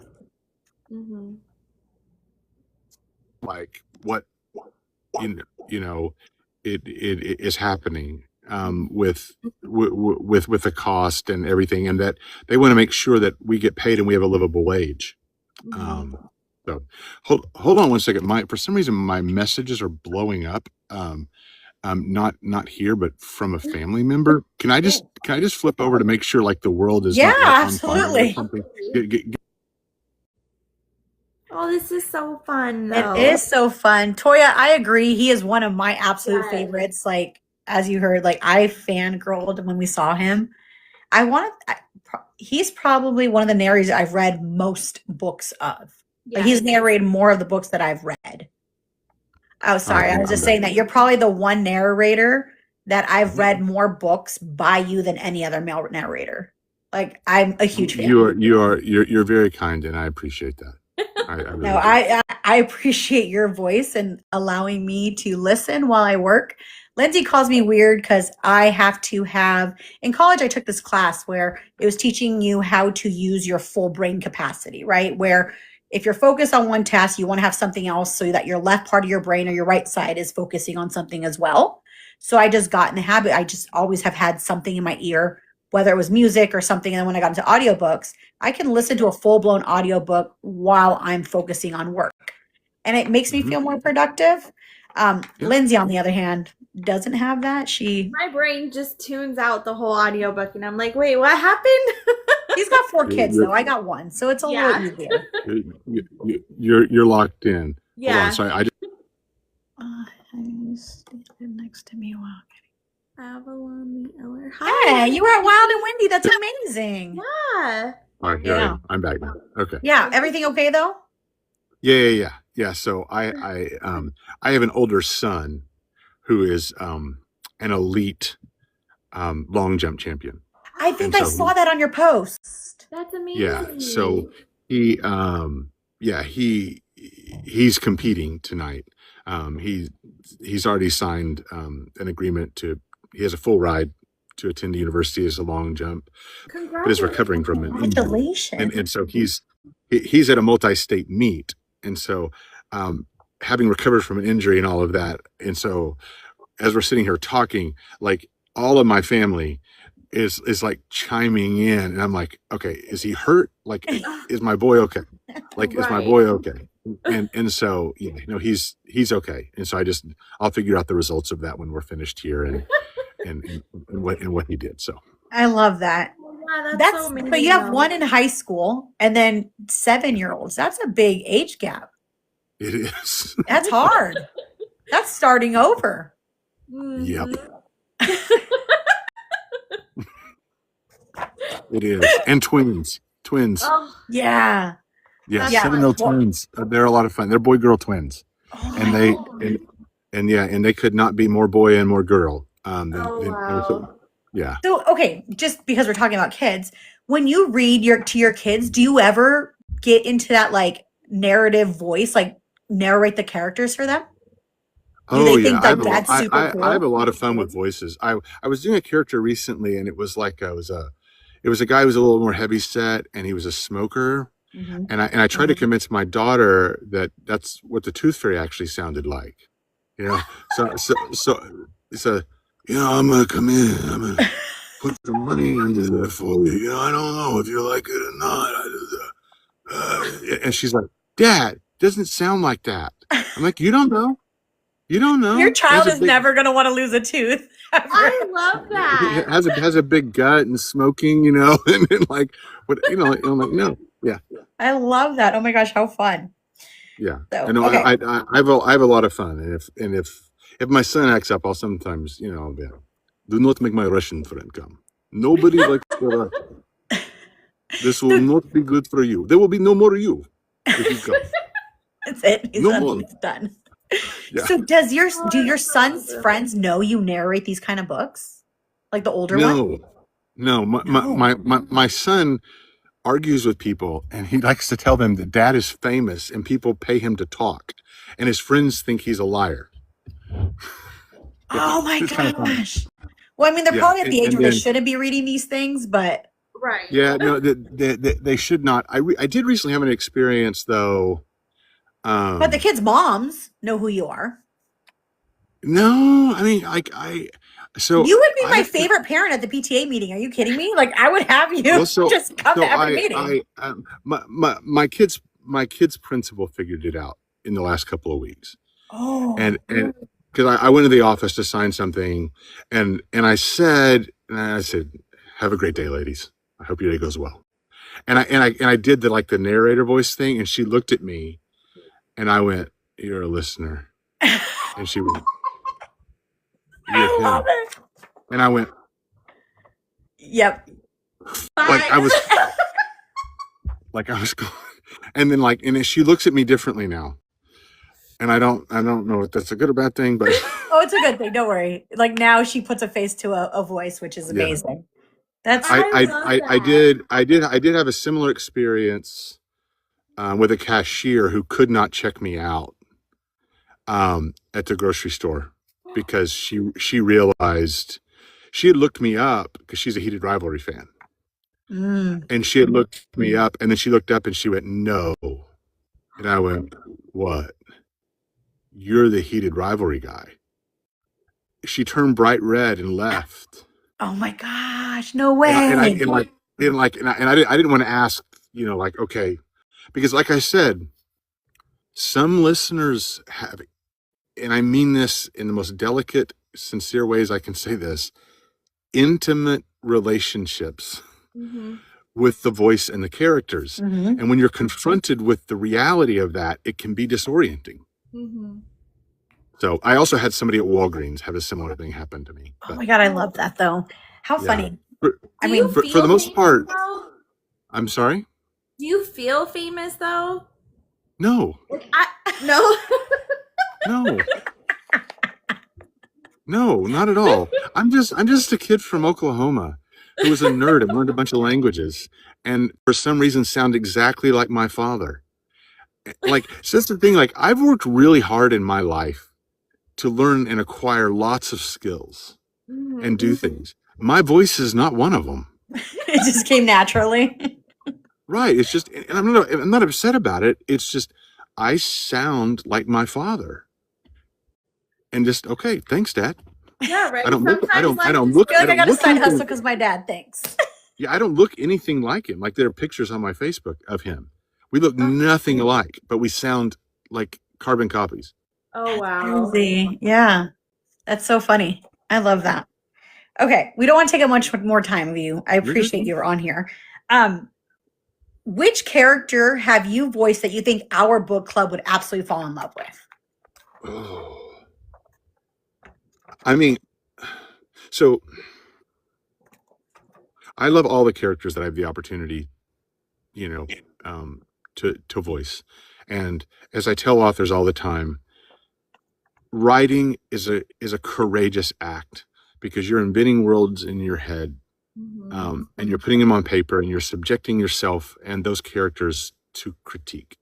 like what it is happening with the cost and everything, and that they want to make sure that we get paid and we have a livable wage. So hold on one second. For some reason my messages are blowing up. Not here, but from a family member. Can I just flip over to make sure like the world is not, like, on fire or absolutely. something? Oh, this is so fun, though. It is so fun. Toya, I agree. He is one of my absolute Yes. favorites. Like, as you heard, like I fangirled when we saw him. He's probably one of the narrators I've read most books of. Like he's narrated more of the books that I've read. Oh, sorry. I was just saying that you're probably the one narrator that I've read more books by you than any other male narrator. Like I'm a huge fan. You're very kind, and I appreciate that. I really No, do. I appreciate your voice and allowing me to listen while I work. Lindsay calls me weird because I have to have, in college, I took this class where it was teaching you how to use your full brain capacity, right? Where if you're focused on one task, you want to have something else so that your left part of your brain or your right side is focusing on something as well. So I just got in the habit. I just always have had something in my ear, whether it was music or something. And then when I got into audiobooks, I can listen to a full-blown audiobook while I'm focusing on work. And it makes me feel more productive. Lindsay, on the other hand, doesn't have that. My brain just tunes out the whole audiobook and I'm like, wait, what happened? He's got 4 kids though. I got 1. So it's a little easier. You're locked in. Yeah. Hold on, sorry. I just He's next to me while Avalon the Eller. Hey, you were at Wild and Windy. That's amazing. Yeah. all right, here I am. I'm back now. Okay. Yeah. Everything okay though? Yeah. So I have an older son who is an elite long jump champion. I think And I so saw that on your post. That's amazing. Yeah. So he he's competing tonight. He's already signed an agreement he has a full ride to attend the university as a long jump, but is recovering from an injury. Congratulations. And so he's at a multi-state meet. And so having recovered from an injury and all of that. And so as we're sitting here talking, like all of my family is like chiming in, and I'm like, okay, is he hurt? Like, is my boy okay? Like, is my boy okay? and so he's okay. And so I'll figure out the results of that when we're finished here and what he did. So I love that. Yeah, That's so amazing, but you have though. one in high school and then 7-year-olds. That's a big age gap. it is. That's hard. That's starting over. Yep. Mhm. It is. And twins. Oh, Yeah. Yeah, Yeah. 7-year-old twins. They're a lot of fun. They're boy-girl twins. Oh And my they God. and they could not be more boy and more girl. wow. Yeah. So, okay, just because we're talking about kids, when you read to your kids, do you ever get into that like narrative voice, like narrate the characters for them? Do they think I like that's super I have a cool? lot of fun with voices. I was doing a character recently, and it was like it was a guy who was a little more heavy set, and he was a smoker. Mhm. And I tried to convince my daughter that that's what the Tooth Fairy actually sounded like. So I'm gonna come in. I'm gonna put some money into there for you. I don't know if you like it or not. And she's like, Dad, doesn't sound like that. I'm like, you don't know. You don't know. Your It child has a is big- never going to want to lose a tooth. ever. I love It that. has a big gut and smoking, and then like what I'm like, no, yeah, I love that. Oh my gosh, how fun. yeah. So, I know. okay. I have a lot of fun, and if my son acts up, I'll sometimes do not make my Russian friend come. Nobody likes the Russian. This will not be good for you. There will be no more you if you come. That's it. He's No done. more. He's done. Yeah. So do your son's friends know you narrate these kind of books? Like the older one? No. My son argues with people, and he likes to tell them that Dad is famous and people pay him to talk, and his friends think he's a liar. Oh my It's kind of funny. gosh. Well, I mean, they're Yeah, probably at the age and where they then- shouldn't be reading these things, but Right. Yeah, no, they should not. I did recently have an experience though. the kids' moms know who you are. No, I mean, so You would be I my have to- favorite parent at the PTA meeting. Are you kidding me? Like I would have you Well, so- just come so to every meeting. my kids principal figured it out in the last couple of weeks, Oh, and because I went to the office to sign something, and I said, have a great day, ladies. I hope your day goes well. And I did the narrator voice thing, and she looked at me, and I went, "You're a listener," and she went, "You're I him." love it. And I went, Yep. like I was going, and then and then she looks at me differently now, and I don't know if that's a good or bad thing, but Oh, it's a good thing. Don't worry. Like now she puts a face to a voice, which is Yeah. amazing. That's I I love I did have a similar experience with a cashier who could not check me out at the grocery store because she realized she had looked me up because she's a Heated Rivalry fan. And she had looked me up, and then she looked up and she went, "No." And I went, "What? You're the Heated Rivalry guy." She turned bright red and left. oh my gosh, no way. And I didn't want to ask, okay, because like I said, some listeners have, and I mean this in the most delicate, sincere ways I can say this, intimate relationships Mhm. with the voice and the characters. Mhm. And when you're confronted with the reality of that, it can be disorienting. Mhm. So I also had somebody at Walgreens have a similar thing happen to me. Oh But my god, I love that though. How Yeah. funny. For- I Do mean, you for feel the most famous, part- though? I'm sorry? Do you feel famous though? No, No. no. No, not at all. I'm just a kid from Oklahoma who was a nerd and learned a bunch of languages, and for some reason sound exactly like my father. So that's the thing. I've worked really hard in my life to learn and acquire lots of skills and do things. My voice is not one of them. it just came naturally. Right? It's just, and I'm not upset about it. It's just I sound like my father, and just okay. Thanks, Dad. Yeah, right. I don't look. I Sometimes don't life look. I feel like I got a look side anything- hustle because my dad thinks. Yeah, I don't look anything like him. Like there are pictures on my Facebook of him We look nothing alike, but we sound like carbon copies. Oh wow. Crazy. Yeah. That's so funny. I love that. Okay. We don't want to take up much more time of you. I You're good. appreciate you were on here. Which character have you voiced that you think our book club would absolutely fall in love with? Oh. I mean, so I love all the characters that I have the opportunity, you know, to voice. And as I tell authors all the time, writing is a courageous act because you're inventing worlds in your head, and you're putting them on paper, and you're subjecting yourself and those characters to critique.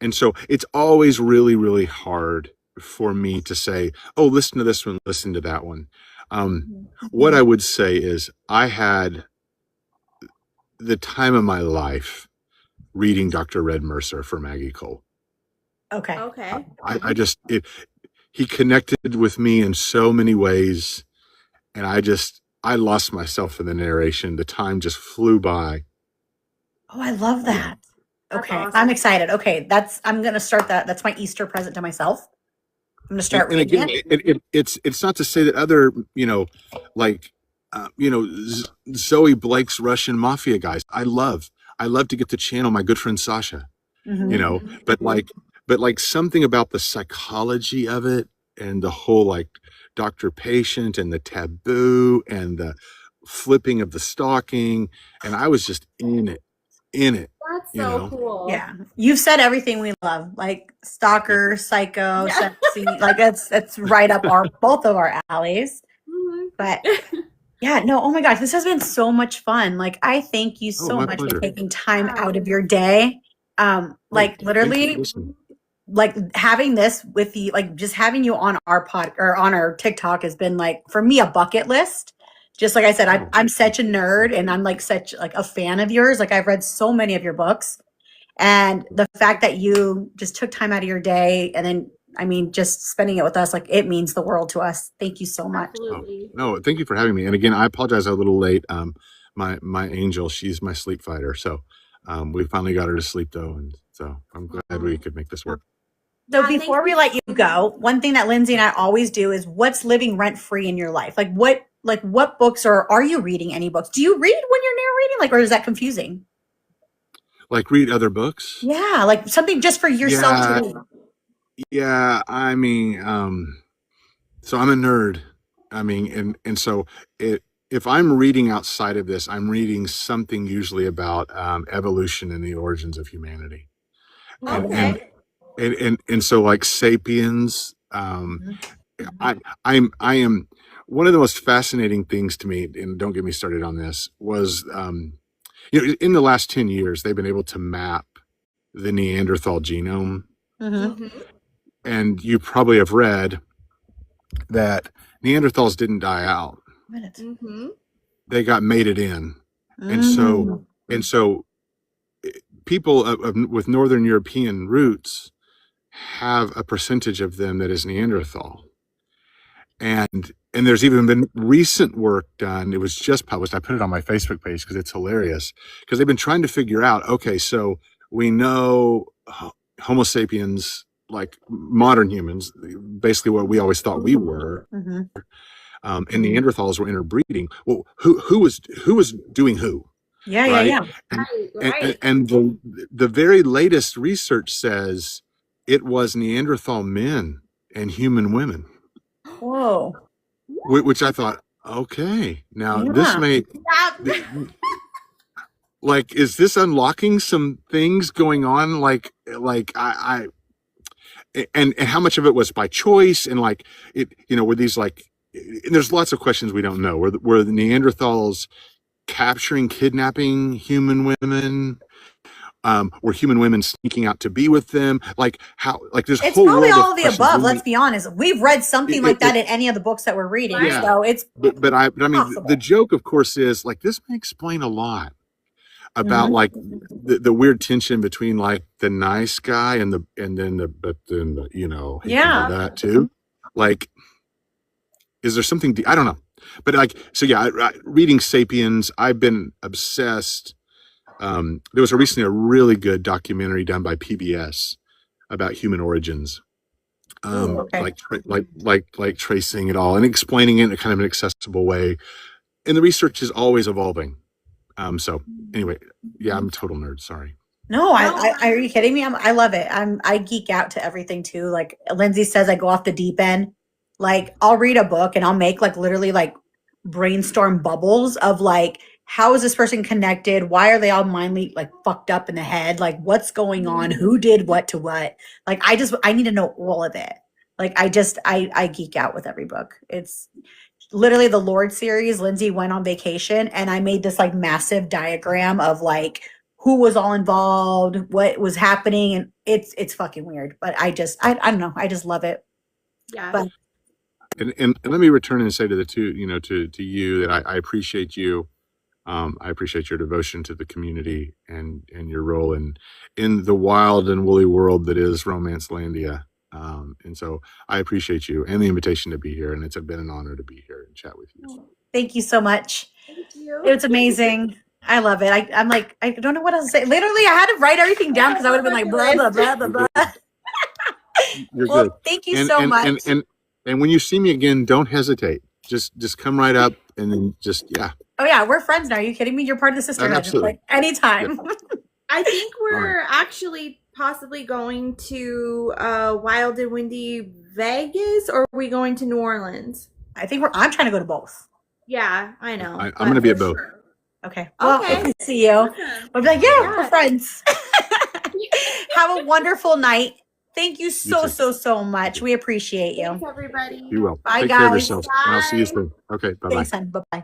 And so it's always really, really hard for me to say, oh, listen to this one, listen to that one. What I would say is I had the time of my life reading Dr. Red Mercer for Maggie Cole. Okay. Okay. He connected with me in so many ways, and I lost myself in the narration. The time just flew by. Oh, I love that. That's Okay. awesome. I'm excited. Okay. I'm going to start that. That's my Easter present to myself. I'm going to start And reading again, it. it's not to say that other, like, Zoe Blake's Russian mafia guys, I love to get to channel my good friend Sasha, Mhm. but like something about the psychology of it and the whole like doctor patient and the taboo and the flipping of the stalking. And I was just in it, That's you so know? cool. Yeah. You've said everything we love, like stalker, psycho, Yeah. sexy. Like that's right up both of our alleys. Mhm. But yeah, no, oh my gosh, this has been so much fun. Like I thank you so my much pleasure. for taking time out of your day. Like Thank you literally for listening. like having this with you, like just having you on our pod or on our TikTok has been like for me a bucket list. Just like I said, I'm such a nerd and I'm like such like a fan of yours. Like I've read so many of your books, and the fact that you just took time out of your day and then I mean just spending it with us, like it means the world to us. Thank you so much. Absolutely. No, thank you for having me. And again, I apologize I'm a little late. My angel, she's my sleep fighter. So we finally got her to sleep though, and so I'm glad we could make this work. So Yeah, thank before we you. let you go, one thing that Lindsay and I always do is what's living rent free in your life? Like what books or are you reading any books? Do you read when you're narrating? Like, or is that confusing? Like read other books? Yeah, like something just for yourself to read. Yeah, I mean, so I'm a nerd. I mean, and so if I'm reading outside of this, I'm reading something usually about evolution and the origins of humanity. And Okay. and so like Sapiens, I am one of the most fascinating things to me, and don't get me started on this, was in the last 10 years, they've been able to map the Neanderthal genome. Mm-hmm. And you probably have read that Neanderthals didn't die out. Mm-hmm. They got mated in. And Mm-hmm. so people with Northern European roots have a percentage of them that is Neanderthal. And there's even been recent work done. It was just published. I put it on my Facebook page because it's hilarious. Because they've been trying to figure out, okay, so we know Homo sapiens, like modern humans, basically what we always thought we were, Mm-hmm. and Neanderthals were interbreeding. Well, who was doing who? Yeah, Right? yeah. Right. And the very latest research says it was Neanderthal men and human women. Whoa. Which I thought, okay, now this Yeah. may, like, is this unlocking some things going on? Like and how much of it was by choice? And like, were these like, and there's lots of questions we don't know. Were the Neanderthals capturing, kidnapping human women? Were human women sneaking out to be with them? Like how? Like this It's whole probably world all of the questions above. Let's be honest. We've read something like that in any of the books that we're reading. Yeah. So it's But I mean, possible. the joke, of course, is like this may explain a lot about Mhm. like the weird tension between like the nice guy and then the he can Yeah. do that too. Like, is there something I don't know, but like so yeah. Reading *Sapiens*, I've been obsessed there was recently a really good documentary done by PBS about human origins. Okay. Like tracing it all and explaining it in a kind of an accessible way. And the research is always evolving. So anyway, yeah, I'm a total nerd. Sorry. No, are you kidding me? I love it. I geek out to everything too. Like Lindsay says, I go off the deep end. Like I'll read a book and I'll make like literally like brainstorm bubbles of like, how is this person connected? Why are they all mindly like fucked up in the head? Like what's going on? Who did what to what? Like I need to know all of it. Like I geek out with every book. It's literally the Lord series. Lindsay went on vacation and I made this like massive diagram of like who was all involved, what was happening, and it's fucking weird. But I don't know. I just love it. Yeah. But And let me return and say to the two, to you that I appreciate you. I appreciate your devotion to the community and your role in the wild and woolly world that is Romancelandia. And so I appreciate you and the invitation to be here. And it's been an honor to be here and chat with you. thank you so much. Thank you. It's amazing. I love it. I'm like, I don't know what else to say. Literally, I had to write everything down because I would have been like, blah, blah, blah, blah, blah. You're Well, good. thank you so much. And when you see me again, don't hesitate. Just come right up and then yeah. Oh yeah, we're friends now. Are you kidding me? You're part of the sisterhood. Absolutely. Like anytime. I think we're actually possibly going to Wild and Windy Vegas, or are we going to New Orleans? I think I'm trying to go to both. Yeah, I know. I'm going to be at both. Sure. Okay. Well, Okay. good to see you. Awesome. I'll be like, yeah, we're Yeah. friends. Have a wonderful night. Thank you so, too. so much. We appreciate you. Thanks, everybody. You will. Bye, Take care of guys. yourself. And I'll see you Bye. soon. Okay. Bye-bye. Thanks, son. Bye-bye.